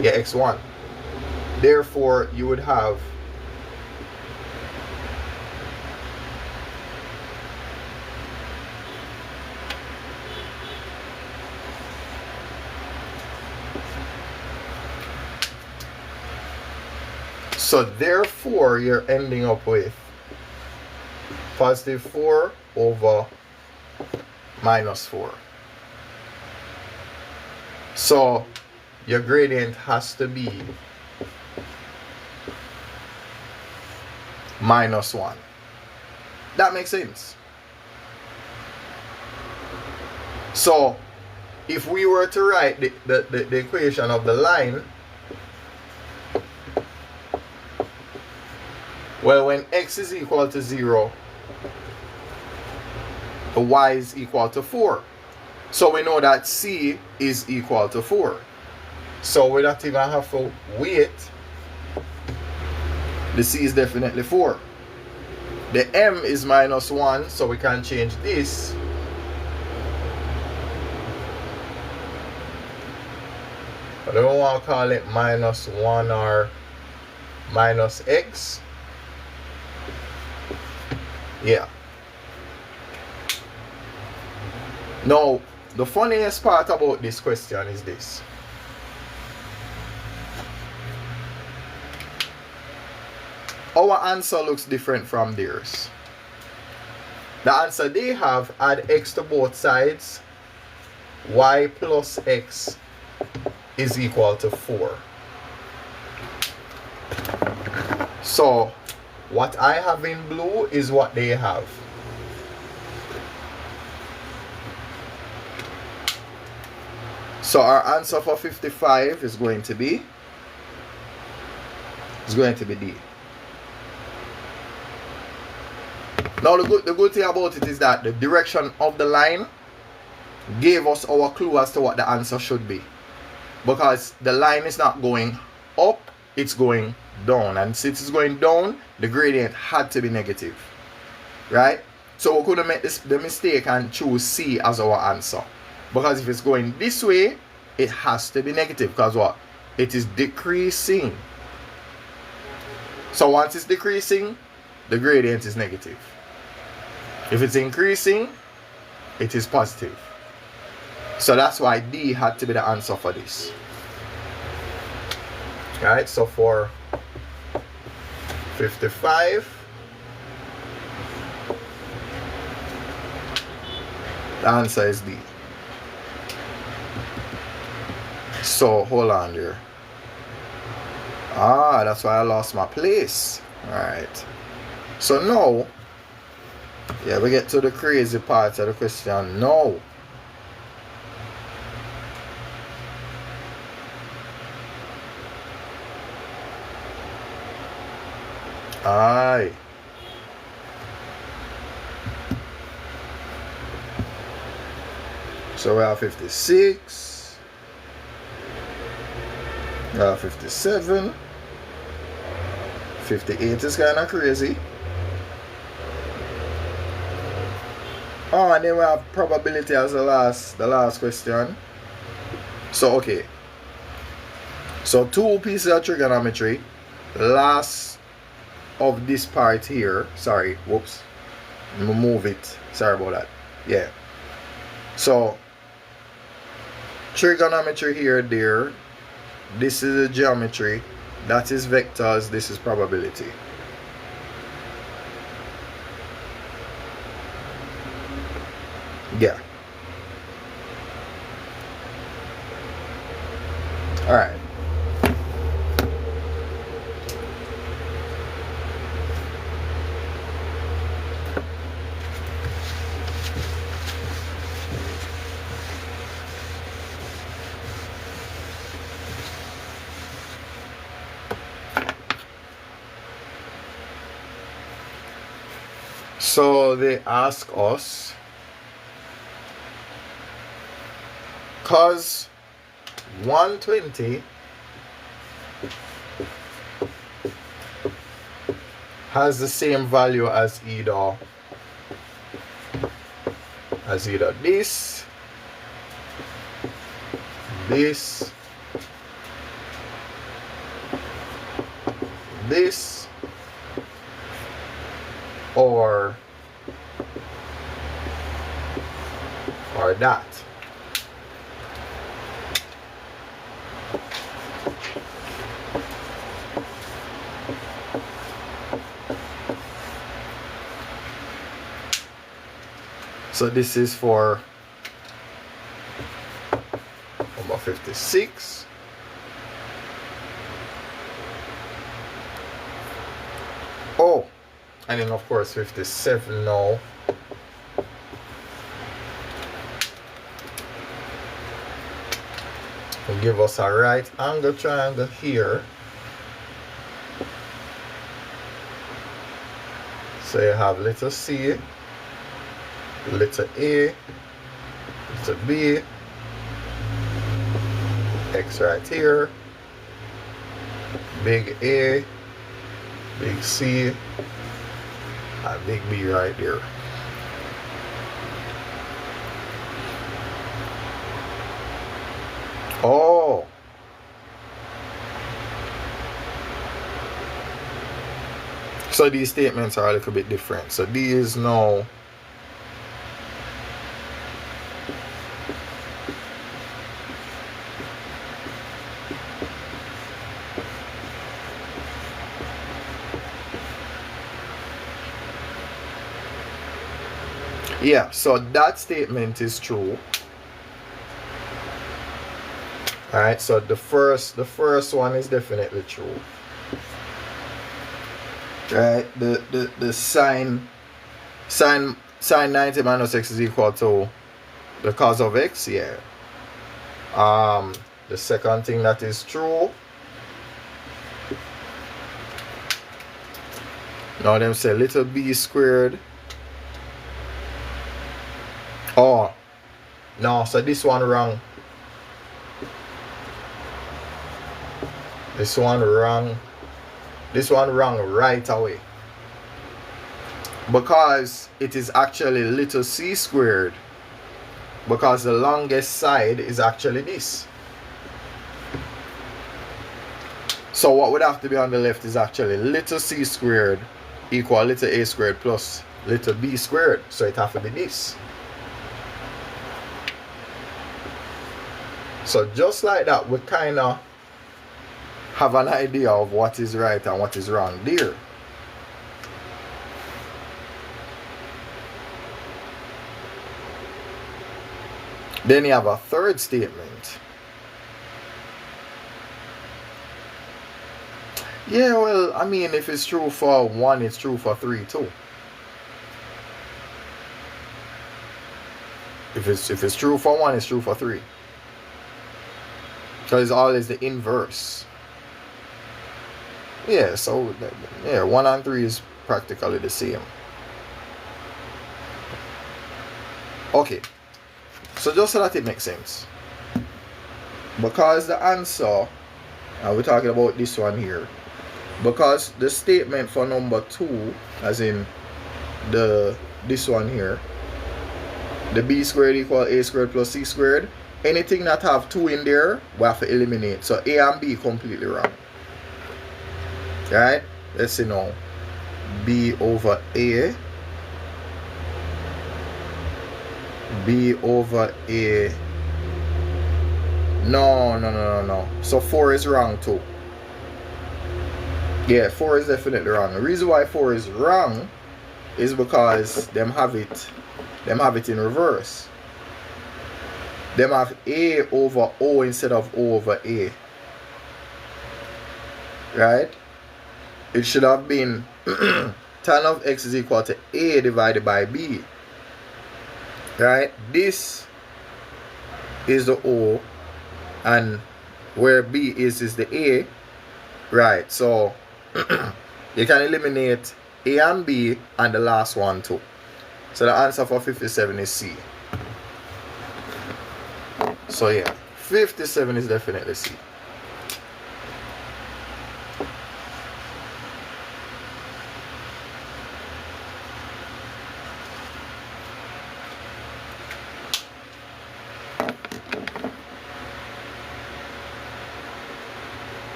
yeah, x1. Therefore you would have so therefore you're ending up with positive 4 over minus 4. So your gradient has to be minus 1. That makes sense. So if we were to write the equation of the line, well, when x is equal to 0, the y is equal to 4. So we know that c is equal to 4. So we don't even have to wait. The c is definitely 4. The m is minus 1, so we can change this. But I don't want to call it minus 1 or minus x. Yeah. Now, the funniest part about this question is this. Our answer looks different from theirs. The answer they have, add x to both sides, y plus x is equal to 4. So what I have in blue is what they have. So our answer for 55 is going to be D. Now the good thing about it is that the direction of the line gave us our clue as to what the answer should be. Because the line is not going up, it's going down. And since it's going down, the gradient had to be negative. Right? So we couldn't make the mistake and choose C as our answer. Because if it's going this way, it has to be negative. Because what? It is decreasing. So once it's decreasing, the gradient is negative. If it's increasing, it is positive. So that's why D had to be the answer for this. Alright, so for 55, the answer is D. So hold on there. Ah, that's why I lost my place. Alright. So now, yeah, we get to the crazy part of the question now. Aye. So we have 56. We have 57. 58 is kind of crazy. Oh, and then we have probability as the last question. So okay. So two pieces of trigonometry. Last of this part here. Sorry, whoops. Move it. Sorry about that. Yeah. So trigonometry here, there. This is the geometry. That is vectors. This is probability. Yeah. All right. So they ask us, cos 120 has the same value as either this, or that. So this is for number 56. Oh, and then of course 57 now. Will give us a right angle triangle here. So you have letter C, letter A, letter B, X right here, big A, big C, and big B right there. Oh. So these statements are a little bit different. So these now yeah, so that statement is true. Alright, so the first one is definitely true. right? The sine 90 minus x is equal to the cos of x. Yeah. The second thing that is true. Now them say little b squared. Oh no, so this one wrong. This one wrong. This one wrong right away. Because it is actually little c squared. Because the longest side is actually this. So what would have to be on the left is actually little c squared equal little a squared plus little b squared. So it has to be this. So just like that, we kind of have an idea of what is right and what is wrong there. Then you have a third statement. Yeah, well, I mean, if it's true for 1, it's true for 3 too. If it's true for 1, it's true for 3. Because it's always the inverse. Yeah, so yeah, 1 and 3 is practically the same. Okay, so just so that it makes sense, because the answer, we're talking about this one here, because the statement for number 2, as in this one here, the b squared equal a squared plus c squared, anything that have 2 in there, we have to eliminate. So a and b completely wrong. Right? Let's see now. B over a. B over a. No. So 4 is wrong too. Yeah, 4 is definitely wrong. The reason why 4 is wrong is because them have it in reverse. Them have a over o instead of o over a. Right? It should have been tan of x is equal to a divided by b. Right? This is the o, and where b is the a. Right? So you can eliminate a and b and the last one too. So the answer for 57 is C. So yeah, 57 is definitely C.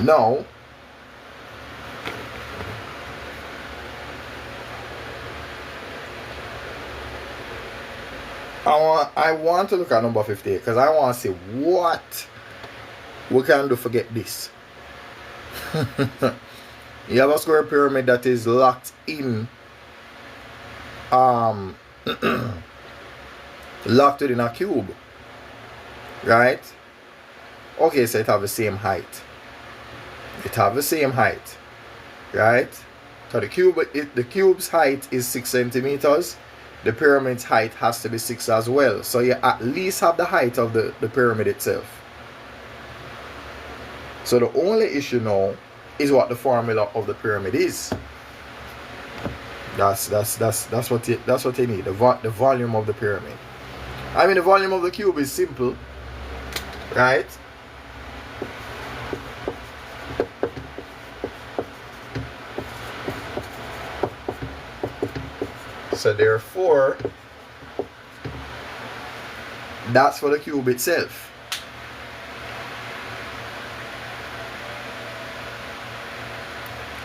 Now, I want to look at number 58 because I want to see what we can do to get this. You have a square pyramid that is locked in, locked within a cube, right? Okay, so it have the same height. It have the same height, right? So the cube's height is 6 centimeters. The pyramid's height has to be 6 as well. So you at least have the height of the pyramid itself. So the only issue now is what the formula of the pyramid is. That's what you need. The volume of the pyramid. I mean, the volume of the cube is simple, right? So therefore, that's for the cube itself.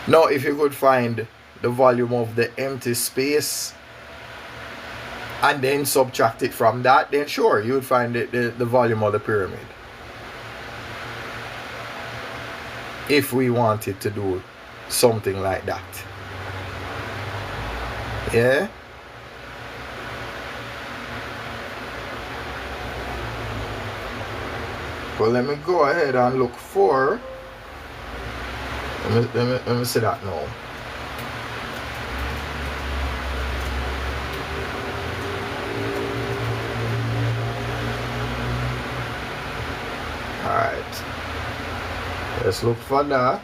Now, if you could find the volume of the empty space and then subtract it from that, then sure, you would find the volume of the pyramid. If we wanted to do something like that. Yeah? Well, let me go ahead and look for Let me see that now. Alright. Let's look for that.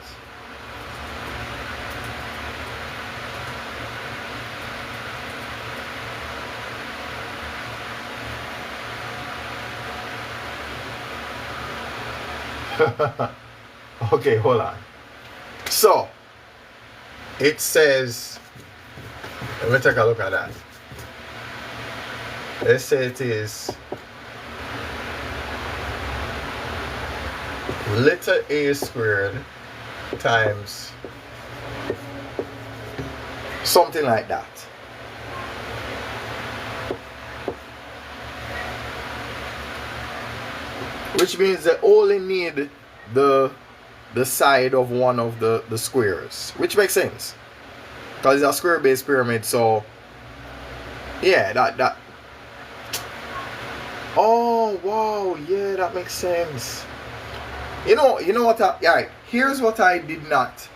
Okay, hold on. So it says, let me take a look at that. Let's say it is letter A squared times something like that. Which means they only need the side of one of the squares, which makes sense because it's a square based pyramid. So yeah, that oh wow, yeah, that makes sense. You know what right, here's what I did not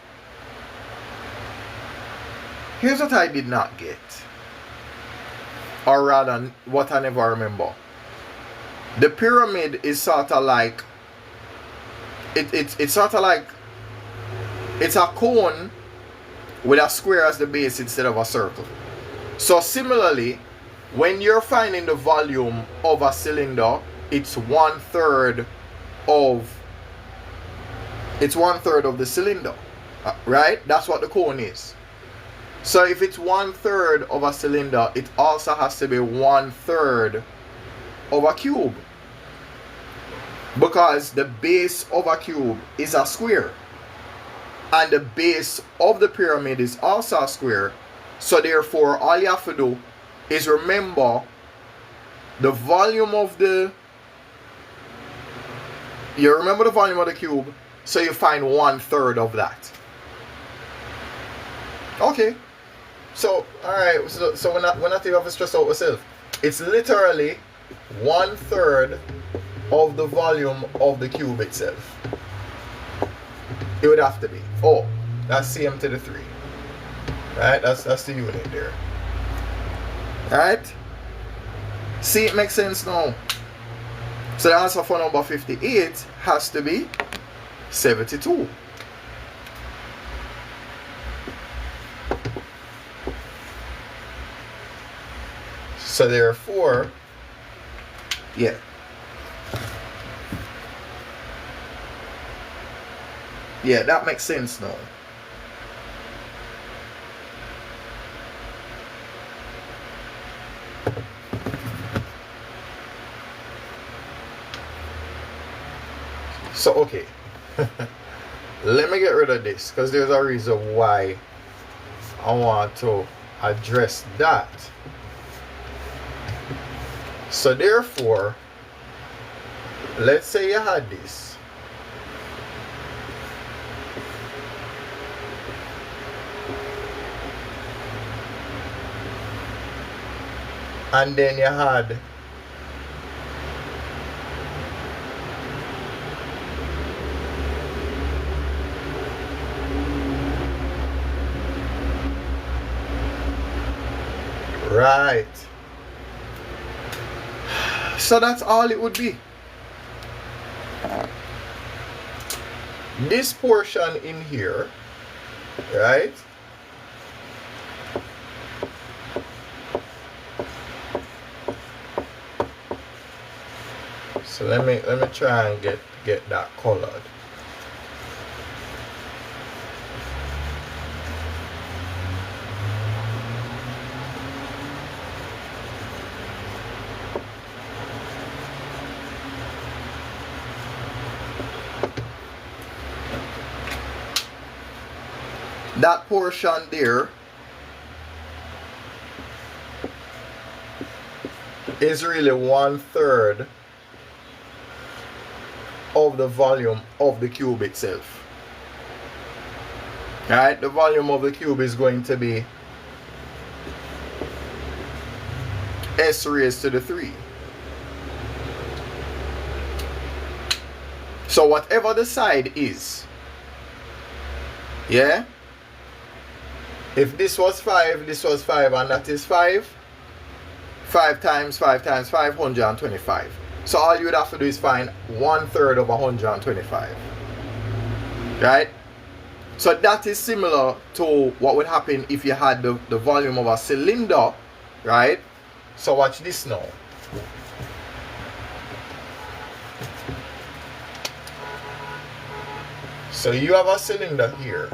get, or rather what I never remember. The pyramid is sort of like it's sort of like it's a cone with a square as the base instead of a circle. So similarly, when you're finding the volume of a cylinder, it's 1/3 of the cylinder, right? That's what the cone is. So if it's 1/3 of a cylinder, it also has to be 1/3 of a cube, because the base of a cube is a square and the base of the pyramid is also a square. So therefore all you have to do is remember the volume of the cube, so you find 1/3 of that. Okay, so alright, so we're not even have to stress out ourselves. It's literally 1/3 of the volume of the cube itself. It would have to be. Oh, that's cm to the 3. Right? That's the unit there. Alright? See, it makes sense now. So the answer for number 58 has to be 72. So therefore, yeah. Yeah, that makes sense now. So, okay. Let me get rid of this because there's a reason why I want to address that. So, therefore, let's say you had this. And then you had right. So that's all it would be. This portion in here, right? So let me try and get that colored. That portion there is really 1/3 of the volume of the cube itself. Alright, the volume of the cube is going to be s raised to the 3. So whatever the side is, Yeah? If this was 5, this was 5, and that is 5, 5 times 5 times 5, 125. So all you would have to do is find 1/3 of 125. Right? So that is similar to what would happen if you had the volume of a cylinder, right? So watch this now. So you have a cylinder here.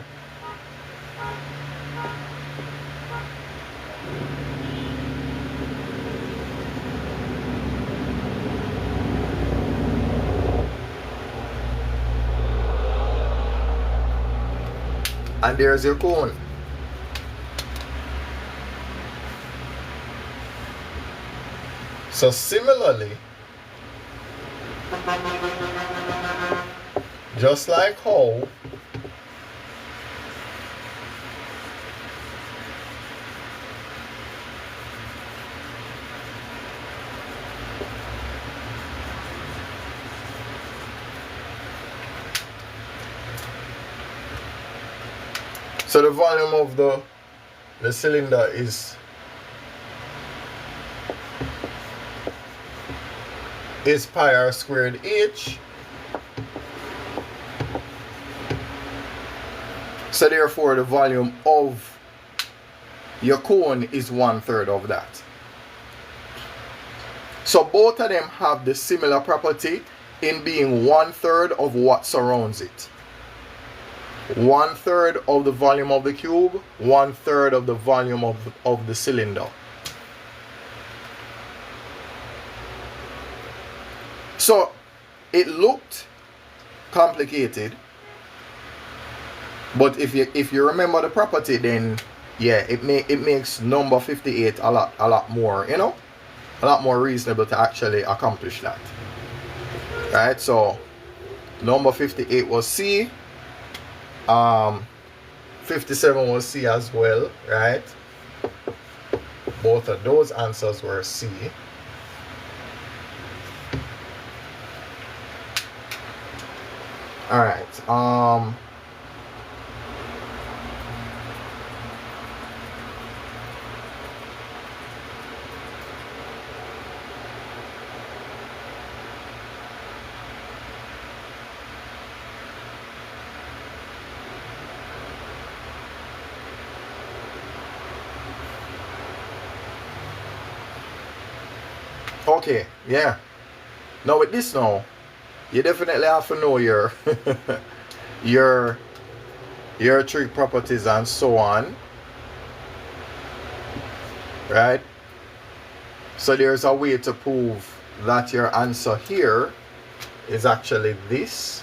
And there's your cone. So similarly, just like how so the volume of the cylinder is pi r squared h. So therefore the volume of your cone is 1/3 of that. So both of them have the similar property in being 1/3 of what surrounds it. 1/3 of the volume of the cube, 1/3 of the volume of the cylinder. So it looked complicated, but if you remember the property, then yeah, it makes number 58 a lot more, you know, a lot more reasonable to actually accomplish that. Right? So number 58 was C. 57 was C as well, right? Both of those answers were C. All right. Okay, yeah. Now with this now, you definitely have to know your your trig properties and so on. Right? So there's a way to prove that your answer here is actually this.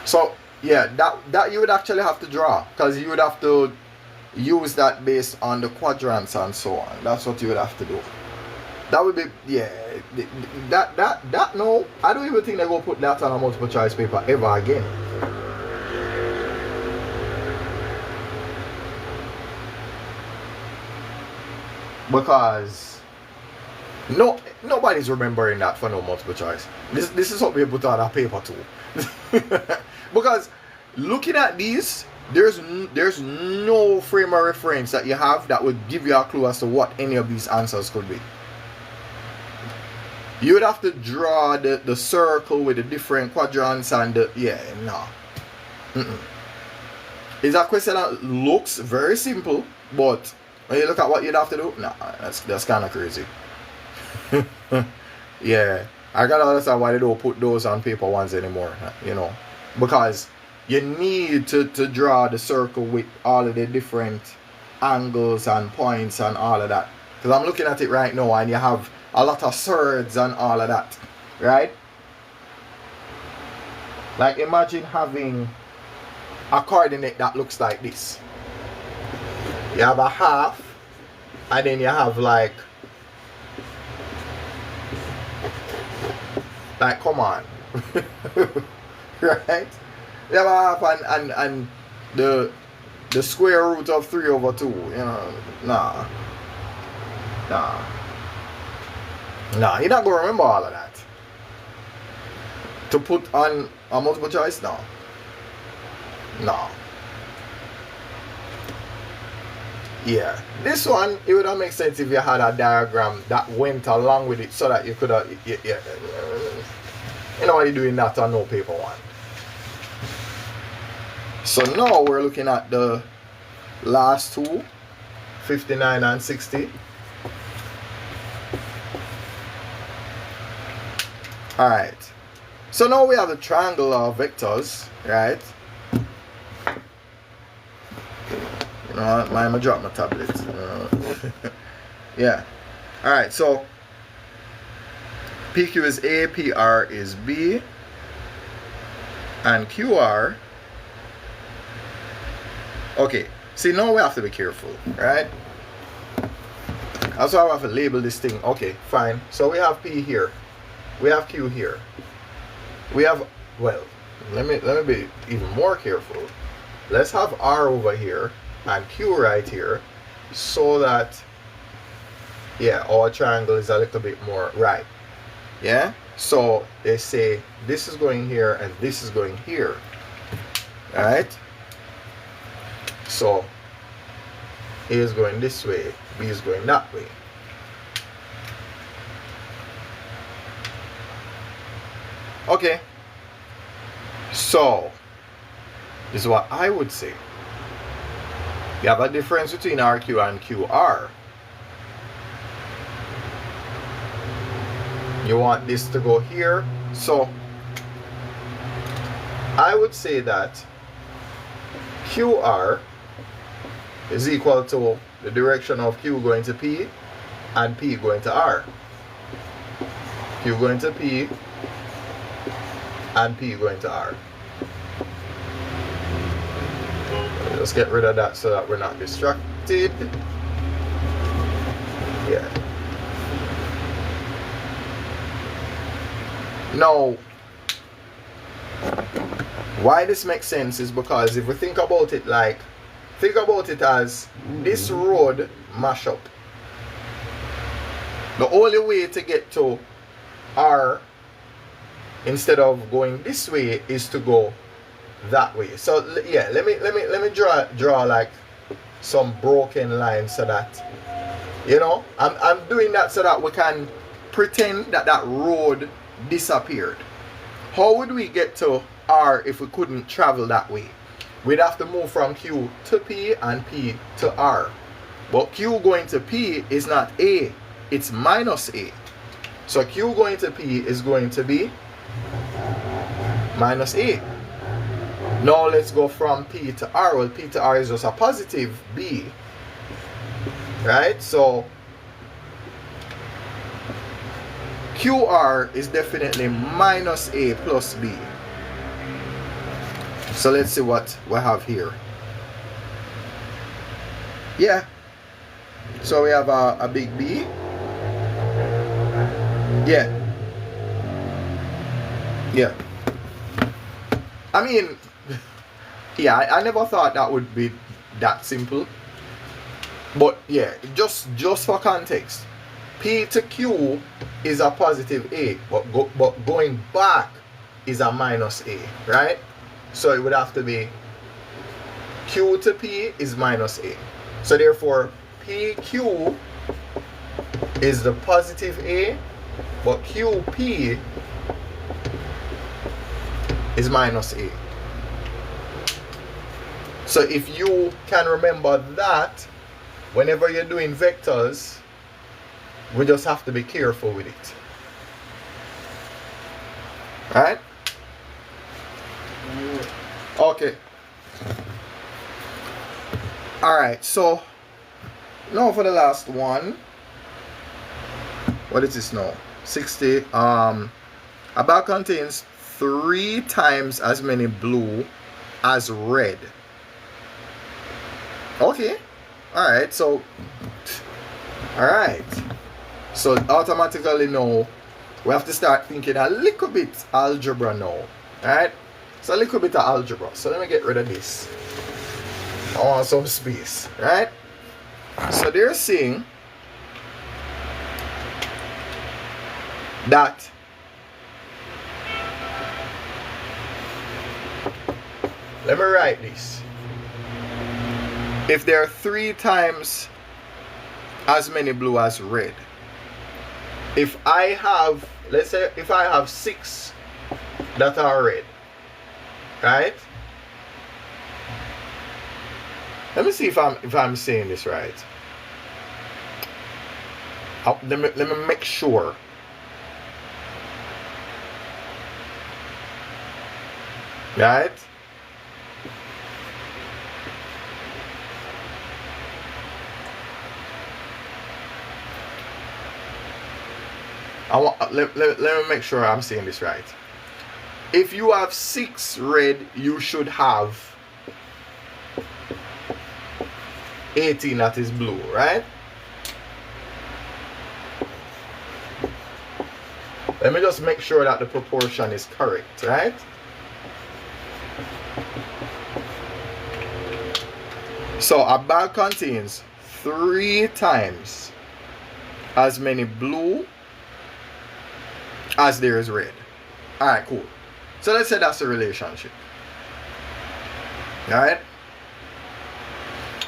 So yeah, that you would actually have to draw, because you would have to use that based on the quadrants and so on. That's what you would have to do. That would be, yeah, that no, I don't even think they're going to put that on a multiple choice paper ever again. Because nobody's remembering that for no multiple choice. This is what we put on a paper too. Because looking at these, there's no frame of reference that you have that would give you a clue as to what any of these answers could be. You would have to draw the circle with the different quadrants and It's a question that looks very simple, but when you look at what you'd have to do, that's kind of crazy. Yeah, I gotta understand why they don't put those on paper ones anymore, you know, because you need to draw the circle with all of the different angles and points and all of that. Because I'm looking at it right now and you have a lot of surds and all of that, right? Like imagine having a coordinate that looks like this. You have a half and then you have like come on. Right? You have a half and the square root of 3 over 2. You know, nah. You're not going to remember all of that. To put on a multiple choice? No. Yeah, this one, it would have made sense if you had a diagram that went along with it so that you could have, you know what you're doing that on no paper one. So now we're looking at the last two, 59 and 60. Alright, so now we have the triangle of vectors, right? You know, I'm gonna drop my tablet. Yeah. Alright, so PQ is A, PR is B, and QR. Okay, see, now we have to be careful, right? That's why I have to label this thing. Okay, fine. So we have P here. We have Q here. We have, well, let me be even more careful. Let's have R over here and Q right here, so that, yeah, our triangle is a little bit more right. Yeah, so they say this is going here and this is going here. All right, so A is going this way, B is going that way. Okay, so this is what I would say. You have a difference between RQ and QR. You want this to go here, so I would say that QR is equal to the direction of Q going to P and P going to R. Q going to P and P going to R. Let's get rid of that so that we're not distracted. Yeah. Now, why this makes sense is because if we think about it as this road mash up. The only way to get to R instead of going this way is to go that way. So yeah, let me draw like some broken lines so that, you know, I'm doing that so that we can pretend that that road disappeared. How would we get to R if we couldn't travel that way? We'd have to move from Q to P and P to R. But Q going to P is not A, it's minus A. So Q going to P is going to be minus A. Now let's go from P to R. Well, P to R is just a positive B. Right? So QR is definitely minus A plus B. So let's see what we have here. Yeah. So we have a big B. Yeah. Yeah. I mean, yeah, I never thought that would be that simple. But yeah, just for context, P to Q is a positive A, but going back is a minus A, right? So it would have to be Q to P is minus A. So therefore, PQ is the positive A, but QP is minus A. So if you can remember that, whenever you're doing vectors, we just have to be careful with it. Right? Okay. Alright, so now for the last one. What is this now? 60. A bag contains 3 times as many blue as red. Okay. Alright, so automatically now we have to start thinking a little bit algebra now. Alright? So a little bit of algebra. So let me get rid of this. I want some space, right? So they're saying that let me write this. If there are 3 times as many blue as red, if I have, let's say if I have 6 that are red, right? Let me see if I'm saying this right. Let me make sure. Right? Let me make sure I'm saying this right. If you have 6 red, you should have 18 that is blue, right? Let me just make sure that the proportion is correct, right? So a bag contains 3 times as many blue as there is red. Alright, cool. So let's say that's the relationship. Alright?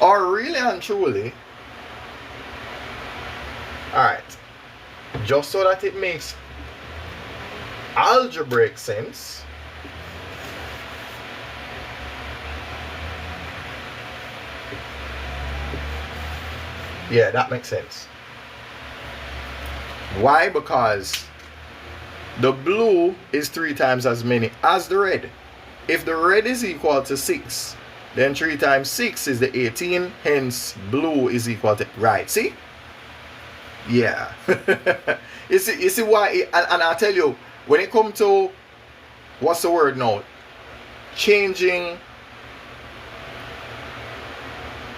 Or really and truly, alright, just so that it makes algebraic sense, yeah, that makes sense. Why? Because the blue is 3 times as many as the red. If the red is equal to 6, then 3 times 6 is the 18, hence blue is equal to, right, see? Yeah. you see why, and I'll tell you, when it comes to, what's the word now? Changing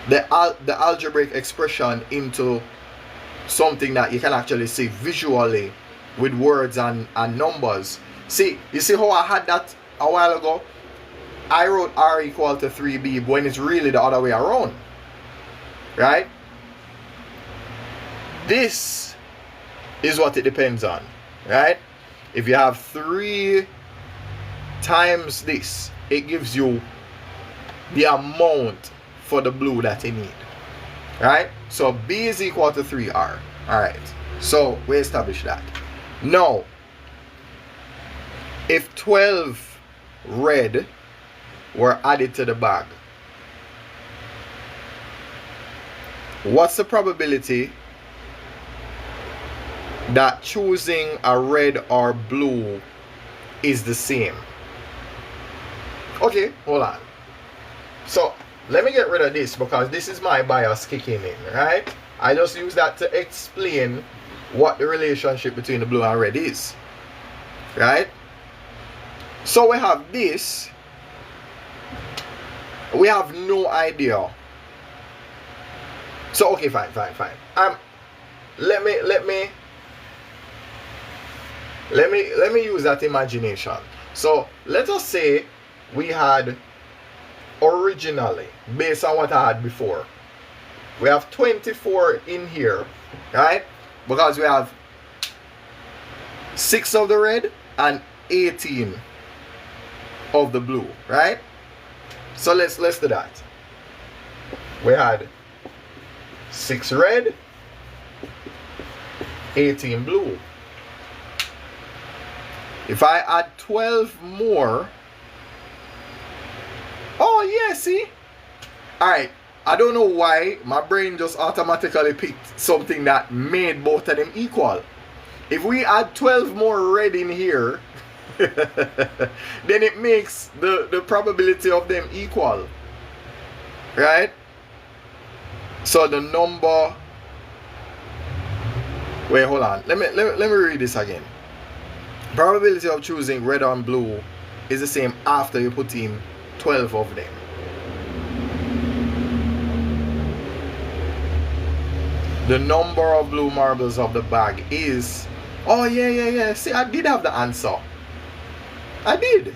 the algebraic expression into something that you can actually see visually with words and numbers. See, you see how I had that a while ago? I wrote R equal to 3B when it's really the other way around. Right? This is what it depends on. Right? If you have 3 times this, it gives you the amount for the blue that you need. Right? So B is equal to 3R. Alright. So we established that. Now, if 12 red were added to the bag, what's the probability that choosing a red or blue is the same? Okay, hold on. So let me get rid of this because this is my bias kicking in, right? I just use that to explain what the relationship between the blue and red is, right? So we have this. We have no idea. So okay, fine. Let me use that imagination. So let us say we had originally, based on what I had before, we have 24 in here, right? Because we have 6 of the red and 18 of the blue, right? So let's do that. We had 6 red, 18 blue. If I add 12 more, oh yeah, see? Alright, I don't know why my brain just automatically picked something that made both of them equal. If we add 12 more red in here, then it makes the probability of them equal, right? So the number, wait, hold on, let me read this again. Probability of choosing red and blue is the same after you put in 12 of them. The number of blue marbles of the bag is, oh yeah, see, I did have the answer. I did.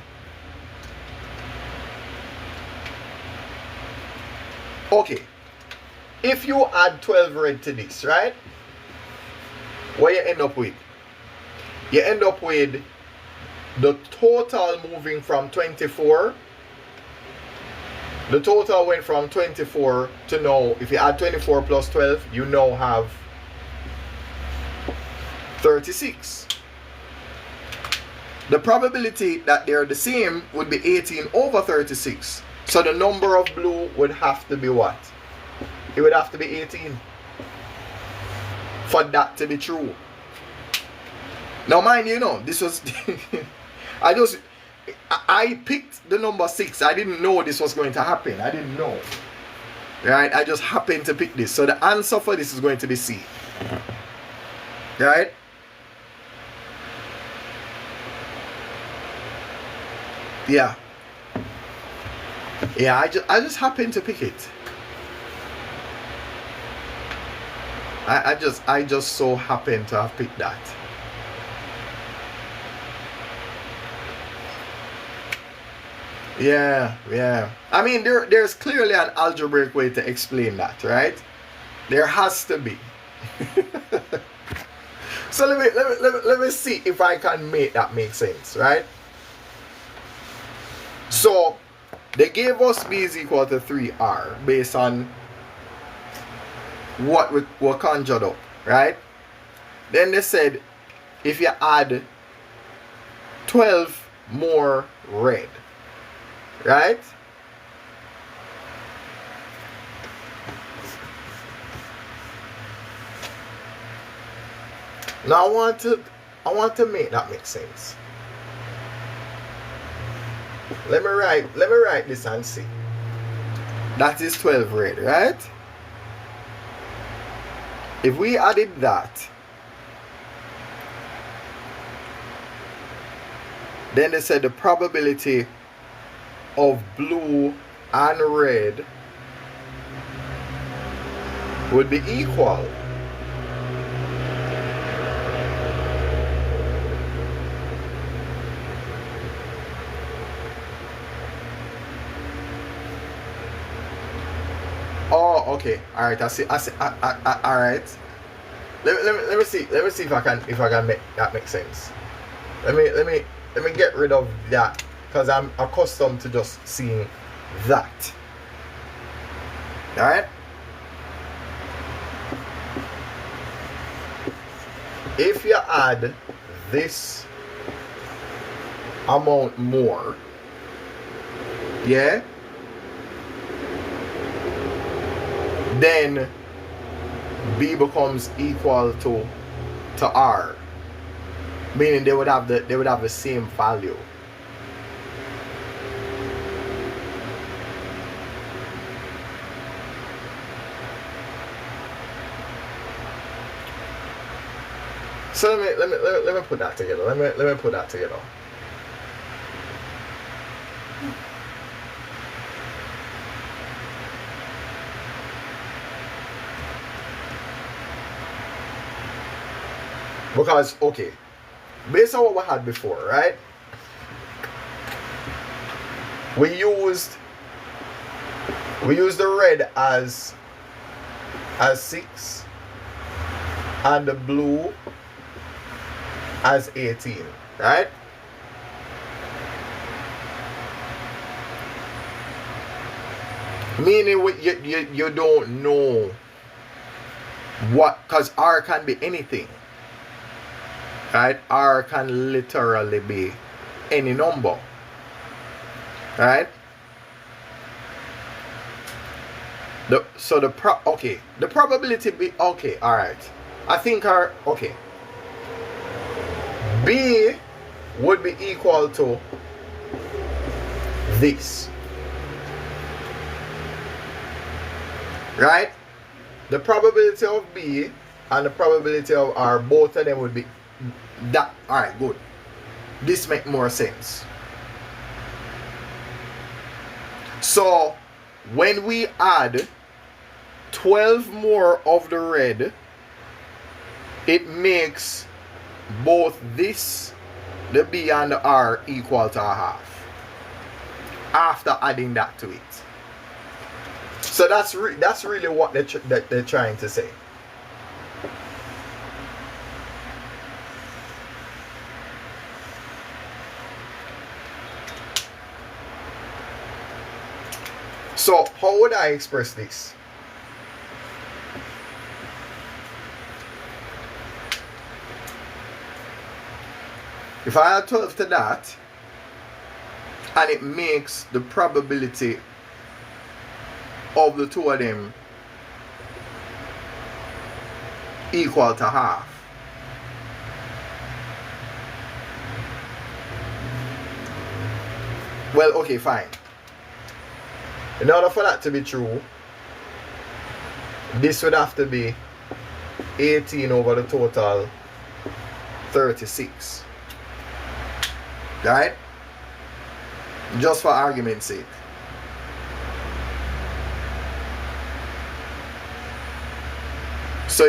Okay, if you add 12 red to this, right? What you end up with? You end up with the total moving from 24. The total went from 24 to now, if you add 24 plus 12, you now have 36. The probability that they're the same would be 18 over 36. So the number of blue would have to be what? It would have to be 18 for that to be true. Now mind you, this was I picked the number 6. I didn't know this was going to happen. I didn't know. Right? I just happened to pick this. So the answer for this is going to be C. Right? Yeah. Yeah, I just happened to pick it. I just so happened to have picked that. Yeah. I mean, there's clearly an algebraic way to explain that, right? There has to be. So let me see if I can make that make sense, right? So they gave us b is equal to 3r based on what we conjured up, right? Then they said if you add 12 more red, right? Now I want to make that make sense. Let me write this and see. That is 12 red, right? If we added that, then they said the probability of blue and red would be equal. Oh, okay. All right. I see. All right. Let me see if I can make that make sense. Let me get rid of that because I'm accustomed to just seeing that. All right. If you add this amount more, yeah, then B becomes equal to R, meaning they would have the same value. So let me put that together. Let me put that together. Because, okay, based on what we had before, right? We used the red as 6 and the blue as 18, right? Meaning you don't know what, because R can be anything. Right? R can literally be any number. Right? The probability be okay, alright. I think okay. B would be equal to this. Right? The probability of B and the probability of R, both of them would be that. Alright, good. This makes more sense. So when we add 12 more of the red, it makes both this, the B and the R, equal to a half after adding that to it. So that's really what they're trying to say. So how would I express this? If I add 12 to that, and it makes the probability of the two of them equal to half. Well, okay, fine. In order for that to be true, this would have to be 18 over the total 36. Right? Just for argument's sake. So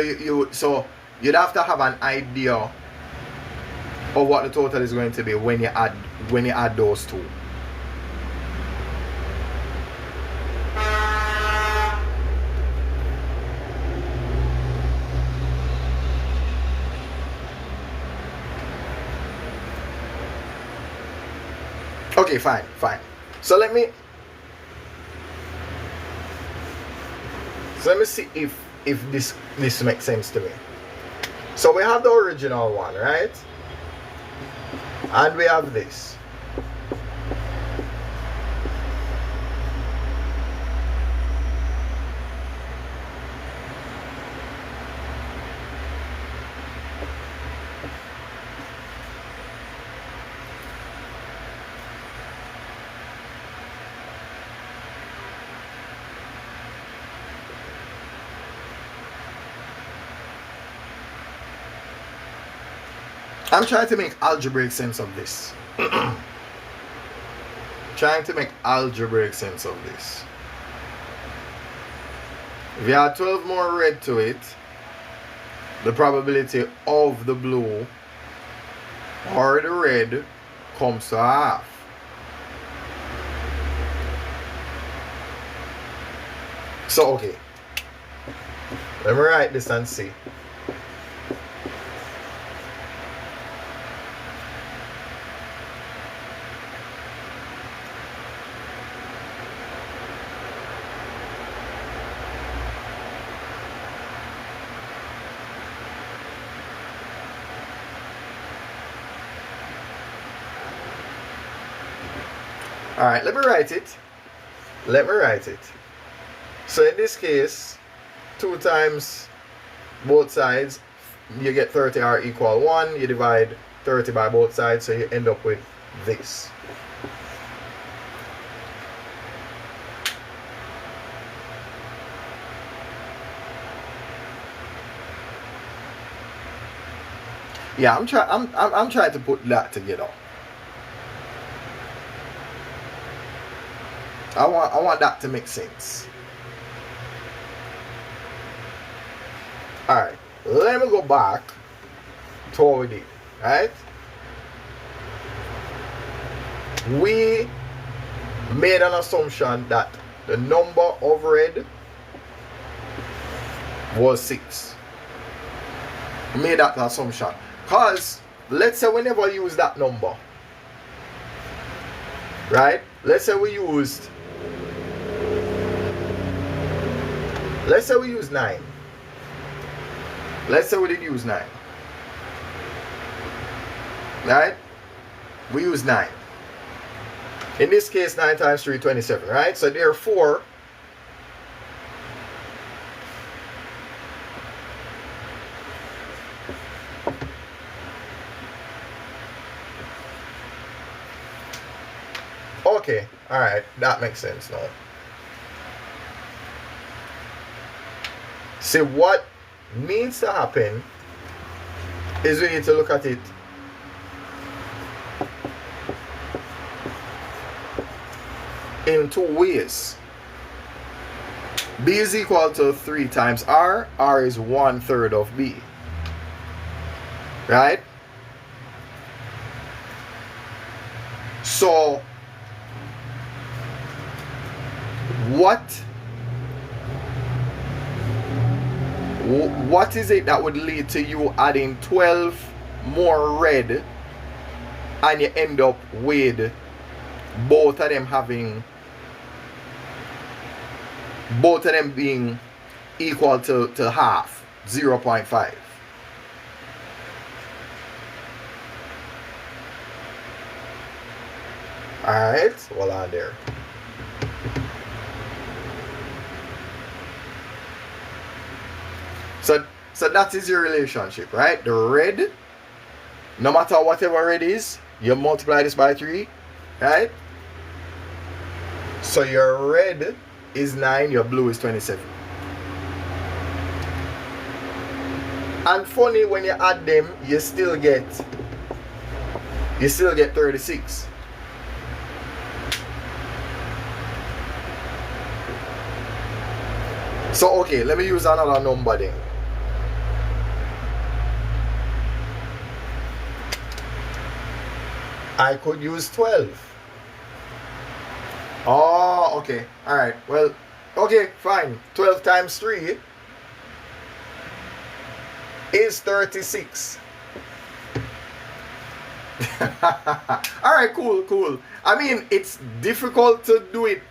you'd have to have an idea of what the total is going to be when you add those two. Okay, fine. So let me see if this makes sense to me. So we have the original one, right? And we have this. I'm trying to make algebraic sense of this. Trying to make algebraic sense of this. If you add 12 more red to it, the probability of the blue or the red comes to half. So, okay. Let me write this and see. Alright, let me write it. So in this case, 2 times both sides, you get 30r equal 1. You divide 30 by both sides, so you end up with this. Yeah, I'm trying to put that together. I want that to make sense. Alright, let me go back to what we did, right? We made an assumption that the number of red was 6. We made that assumption. Because, let's say we never use that number. Right? Let's say we used 9. Let's say we did use 9. Right? We use 9. In this case, 9 times 3, 27, right? So therefore, okay, alright, that makes sense now. See, what needs to happen is we need to look at it in 2 ways. B is equal to 3 times R. R is 1/3 of B. Right? So, what what is it that would lead to you adding 12 more red and you end up with both of them being equal to half, 0.5? Alright, hold on there. So that is your relationship, right? The red, no matter whatever red is, you multiply this by 3, right? So your red is 9, your blue is 27. And funny, when you add them, you still get 36. So okay, let me use another number then. I could use 12. Oh, okay. Alright. Well, okay, fine. 12 times 3 is 36. Alright, cool. I mean, it's difficult to do it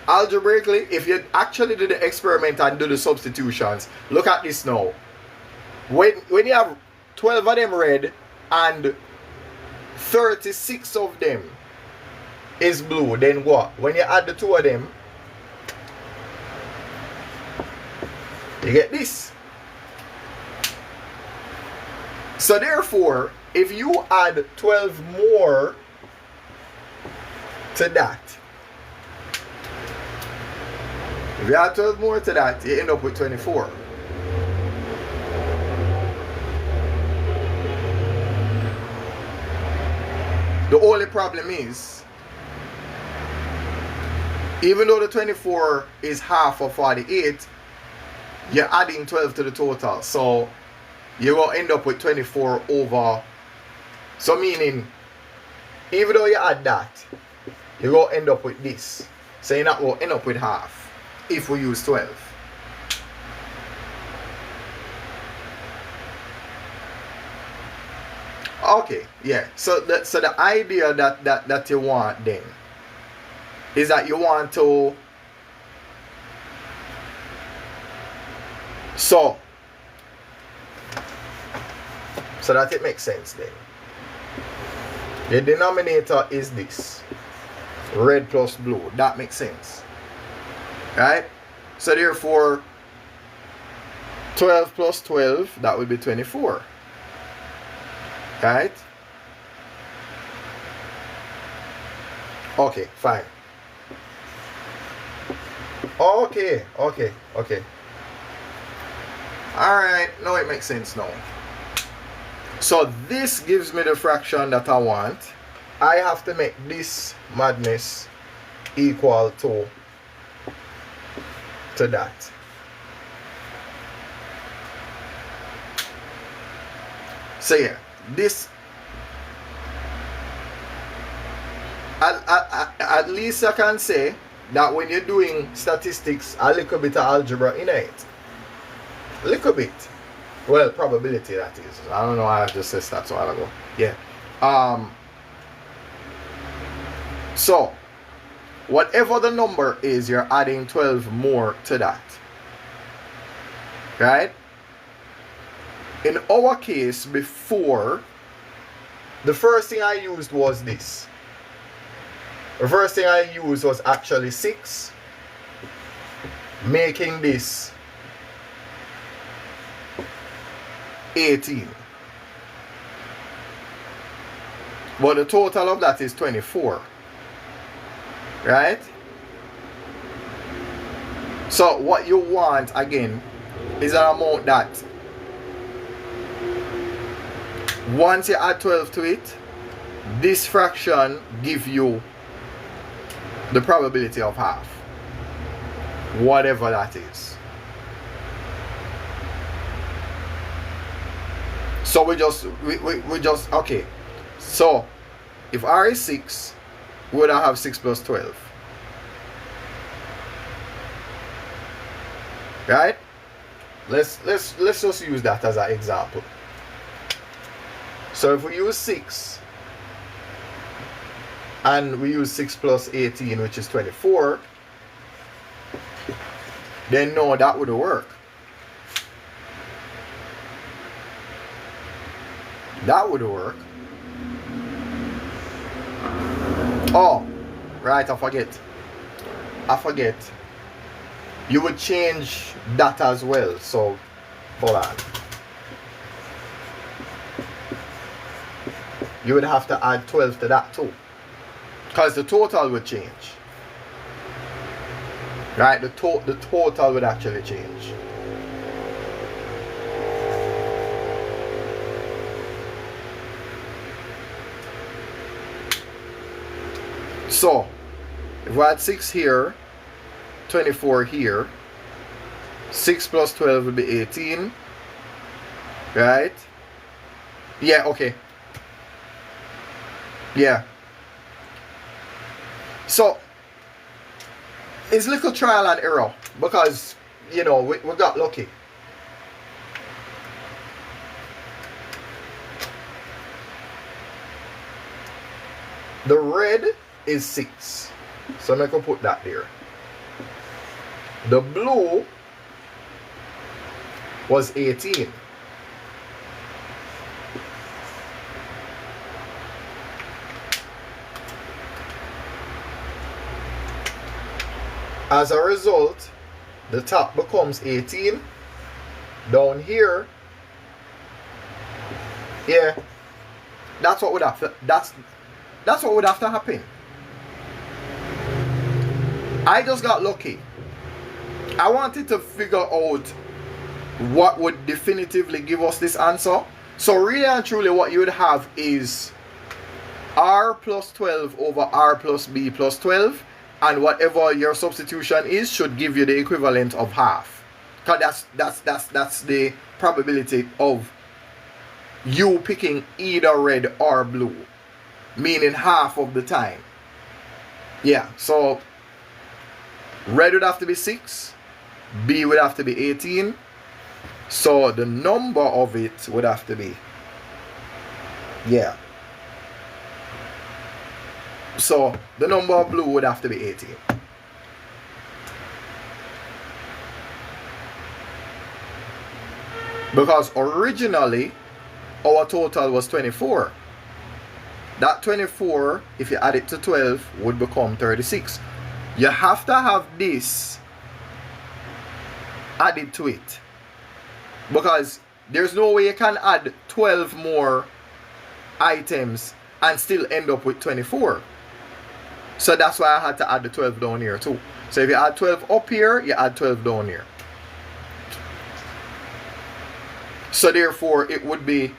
algebraically. If you actually do the experiment and do the substitutions, look at this now. When you have 12 of them red and 36 of them is blue, then what? When you add the two of them, you get this. So therefore, if you add 12 more to that, if you add 12 more to that, you end up with 24. The only problem is, even though the 24 is half of 48, you're adding 12 to the total. So you will end up with 24 over. So meaning, even though you add that, you will end up with this. So you're not going to end up with half if we use 12. Okay, yeah. So the idea that you want then is that you want to, so that it makes sense then. The denominator is this, red plus blue. That makes sense, right? So therefore 12 plus 12, that would be 24. Right? Okay, fine. Okay. Alright, now it makes sense now. So this gives me the fraction that I want. I have to make this madness equal to that. So yeah, this at least I can say that when you're doing statistics, a little bit of algebra in it. A little bit. Well, probability, that is. I don't know, I just said that a while ago. Yeah. So whatever the number is, you're adding 12 more to that. Right? In our case, before, the first thing I used was this. The first thing I used was actually 6, making this 18. But the total of that is 24. Right? So what you want, again, is an amount that once you add 12 to it, this fraction gives you the probability of half, whatever that is. So we just okay. So if R is 6, we would have 6 plus 12. let's just use that as an example. So if we use 6 and we use 6 plus 18, which is 24, then no, that would work. That would work. Oh, right, I forget. You would change that as well. So, hold on. You would have to add 12 to that too, because the total would change. Right, the total would actually change. So, if we add 6 here, 24 here, 6 plus 12 will be 18. Right? Yeah, okay. Yeah. So, it's little trial and error because, you know, we got lucky. The red is 6. So I can put that there. The blue was 18. As a result, the top becomes 18. Down here, yeah, that's what would have to, that's what would have to happen. I just got lucky. I wanted to figure out what would definitively give us this answer. So really and truly what you would have is R plus 12 over R plus B plus 12, and whatever your substitution is should give you the equivalent of half. Because that's the probability of you picking either red or blue, meaning half of the time. Yeah, so red would have to be 6, B would have to be 18, so the number of it would have to be, yeah, so the number of blue would have to be 18. Because originally our total was 24. That 24, if you add it to 12, would become 36. You have to have this added to it, because there's no way you can add 12 more items and still end up with 24. So that's why I had to add the 12 down here too. So if you add 12 up here, you add 12 down here. So therefore it would be,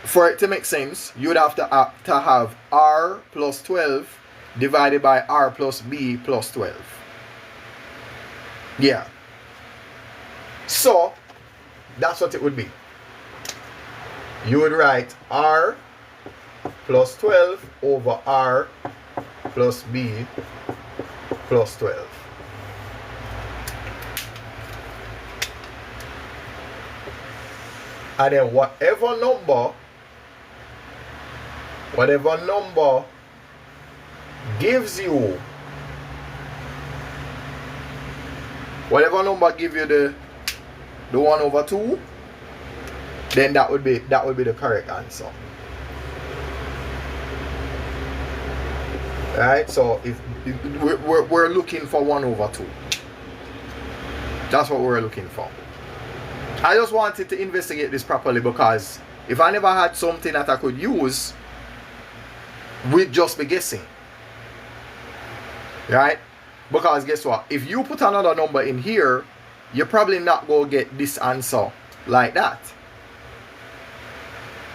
for it to make sense, you would have to have R plus 12 divided by R plus B plus 12. Yeah. So that's what it would be. You would write R plus 12 over R plus B plus 12. And then whatever number gives you, whatever number give you the 1 over 2, then that would be the correct answer. Right? So if we're looking for 1 over 2. That's what we're looking for. I just wanted to investigate this properly, because if I never had something that I could use, we'd just be guessing. Right? Because guess what? If you put another number in here, you're probably not going to get this answer like that.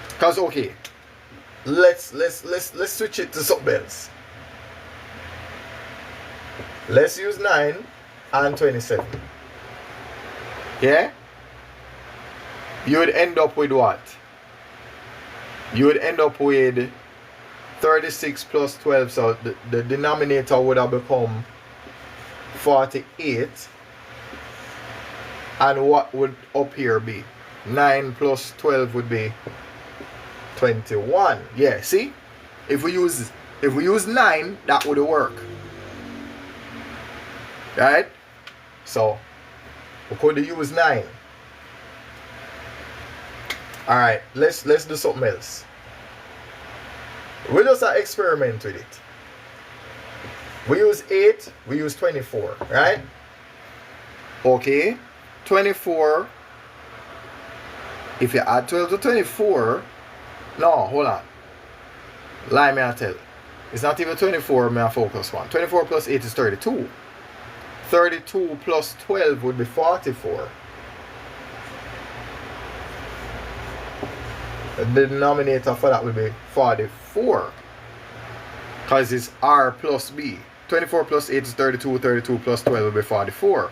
Because okay, let's switch it to something else. Let's use 9 and 27. Yeah? You would end up with what? You would end up with 36 plus 12, so the denominator would have become 48. And what would up here be? 9 plus 12 would be 21. Yeah, see? If we use 9, that would work. Right? So we could use 9. Alright, let's do something else. We'll just experiment with it. We use 8, we use 24, right? Okay, 24. If you add 12 to 24, no, hold on. Lie me I tell. It's not even 24 may I focus on. 24 plus 8 is 32. 32 plus 12 would be 44. The denominator for that would be 44. Because it's R plus B. 24 plus 8 is 32. 32 plus 12 will be 44.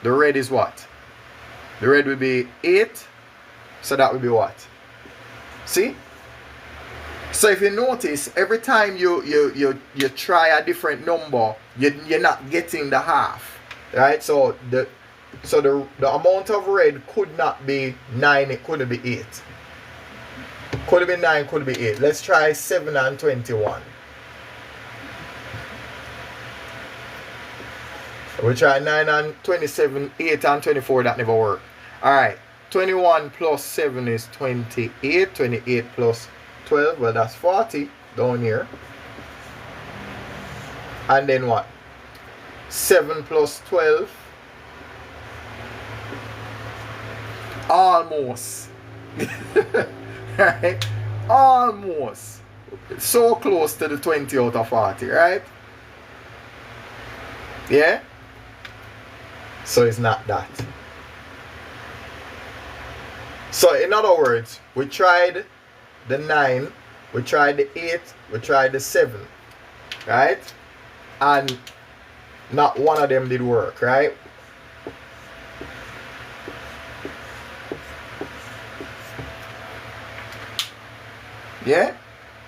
The red is what? The red will be 8. So that would be what? See? So if you notice, every time you try a different number, you're not getting the half. Right? So the amount of red could not be 9, it could be 8. Could be 9, could be 8. Let's try 7 and 21. We try 9 and 27, 8 and 24, that never worked. Alright, 21 plus 7 is 28. 28 plus 12, well that's 40 down here. And then what? 7 plus 12. Almost. Right? Almost. So close to the 20 out of 40, right? Yeah? So it's not that. So in other words, we tried the 9, we tried the 8, we tried the 7, right? And not one of them did work, right? Yeah?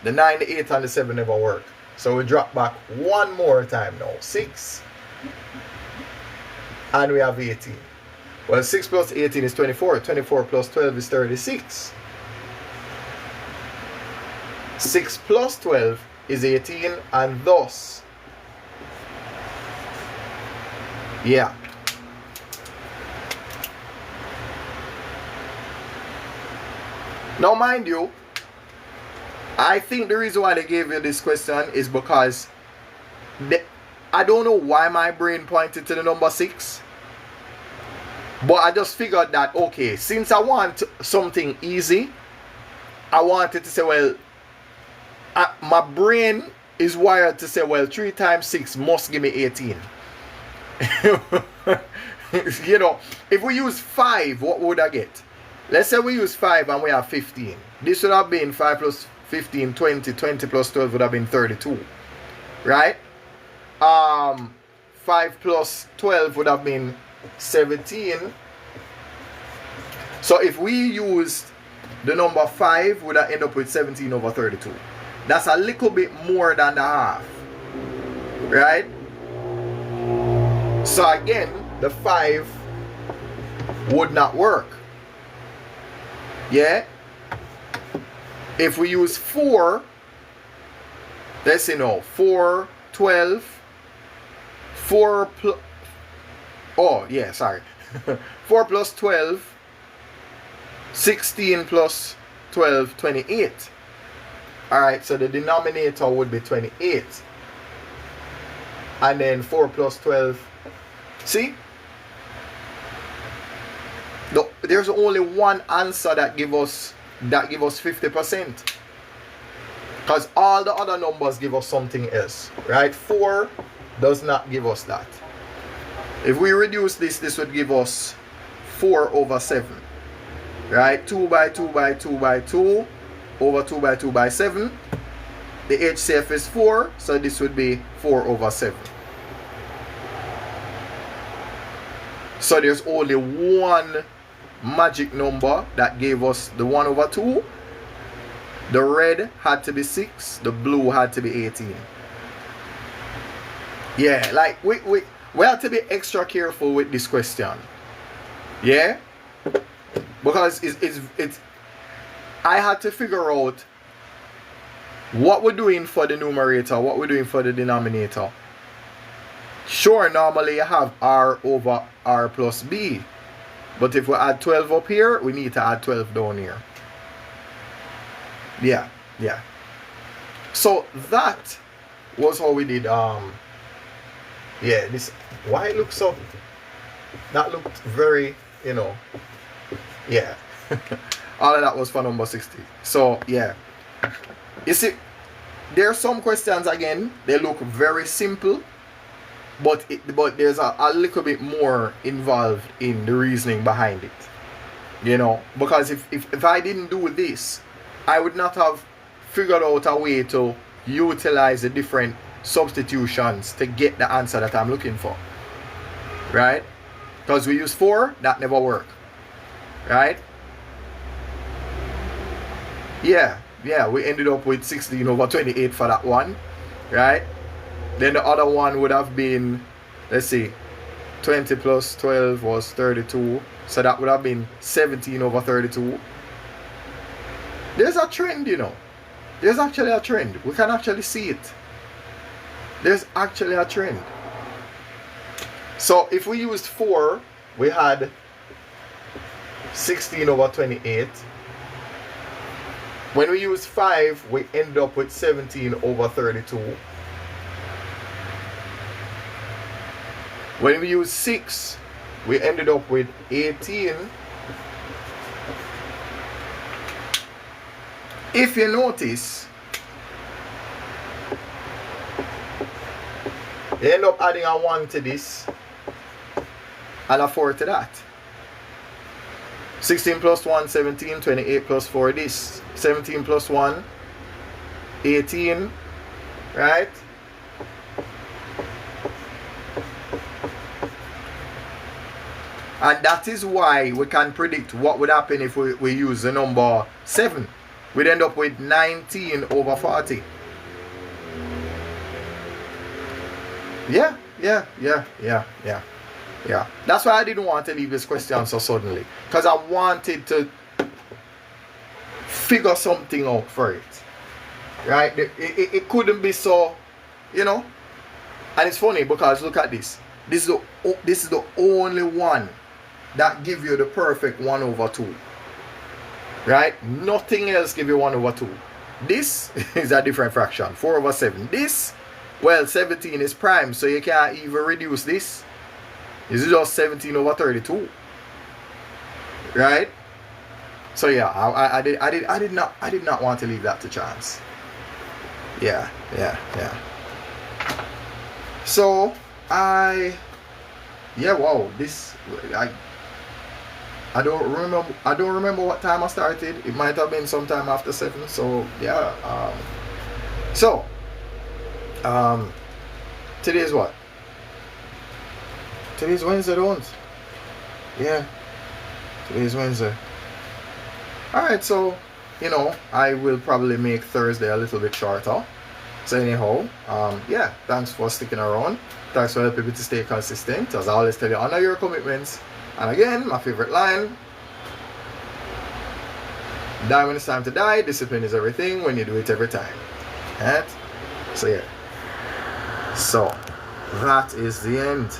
The 9, the 8, and the 7 never work. So we drop back one more time now. 6. And we have 18. Well, 6 plus 18 is 24. 24 plus 12 is 36. 6 plus 12 is 18, and thus, yeah. Now, mind you, I think the reason why they gave you this question is because I don't know why my brain pointed to the number 6. But I just figured that, okay, since I want something easy, I wanted to say, well, my brain is wired to say, well, 3 times 6 must give me 18. You know, if we use 5, what would I get? Let's say we use 5 and we have 15. This would have been 5 plus 15, 20. 20 plus 12 would have been 32. Right? 5 plus 12 would have been 17. So if we used the number 5, would I end up with 17 over 32. That's a little bit more than the half. Right? So again, the 5 would not work. Yeah? If we use 4, let's see now, 4, 12, 4 plus, oh yeah, sorry. 4 plus 12, 16 plus 12, 28. Alright, so the denominator would be 28. And then 4 plus 12, see? No, there's only one answer that give us 50%. Because all the other numbers give us something else. Right? 4 does not give us that. If we reduce this, this would give us 4 over 7. Right? 2 by 2 by 2 by 2 over 2 by 2 by 7. The HCF is 4, so this would be 4 over 7. So there's only one magic number that gave us the 1 over 2. The red had to be 6, the blue had to be 18. Yeah, like we have to be extra careful with this question. Yeah, because it's I had to figure out what we're doing for the numerator, what we're doing for the denominator. Sure, normally you have r over r plus b, but if we add 12 up here, we need to add 12 down here. Yeah. So that was how we did yeah, this, why it looks so, that looked very, yeah. All of that was for number 60. So yeah, you see, there are some questions, again, they look very simple, but there's a little bit more involved in the reasoning behind it, because if I didn't do this, I would not have figured out a way to utilize the different substitutions to get the answer that I'm looking for, right? Because we use 4, that never worked, right? Yeah, we ended up with 16 over 28 for that one, right? Then the other one would have been, let's see, 20 plus 12 was 32, so that would have been 17 over 32. There's a trend, there's actually a trend. We can actually see it. There's actually a trend. So if we used 4, we had 16 over 28. When we use 5, we end up with 17 over 32. When we use 6, we ended up with 18. If you notice, you end up adding a 1 to this and a 4 to that. 16 plus 1, 17, 28 plus 4, this. 17 plus 1, 18, right? And that is why we can predict what would happen if we use the number 7. We'd end up with 19 over 40. Yeah. That's why I didn't want to leave this question so suddenly. Because I wanted to figure something out for it. Right? It couldn't be so, And it's funny because look at this. This is the only one that gives you the perfect 1 over 2. Right? Nothing else give you 1 over 2. This is a different fraction, 4 over 7. This, well, 17 is prime, so you can't even reduce this. This is just 17 over 32. Right? So yeah, I did not want to leave that to chance. Yeah. So wow, this I don't remember what time I started. It might have been sometime after 7. So yeah. Today's what? Today's Wednesday, don't? Yeah. Today's Wednesday. Alright, so I will probably make Thursday a little bit shorter. So anyhow, yeah, thanks for sticking around. Thanks for helping me to stay consistent. As I always tell you, honor your commitments. And again, my favorite line, die when it's time to die. Discipline is everything when you do it every time. Right? So yeah. So that is the end.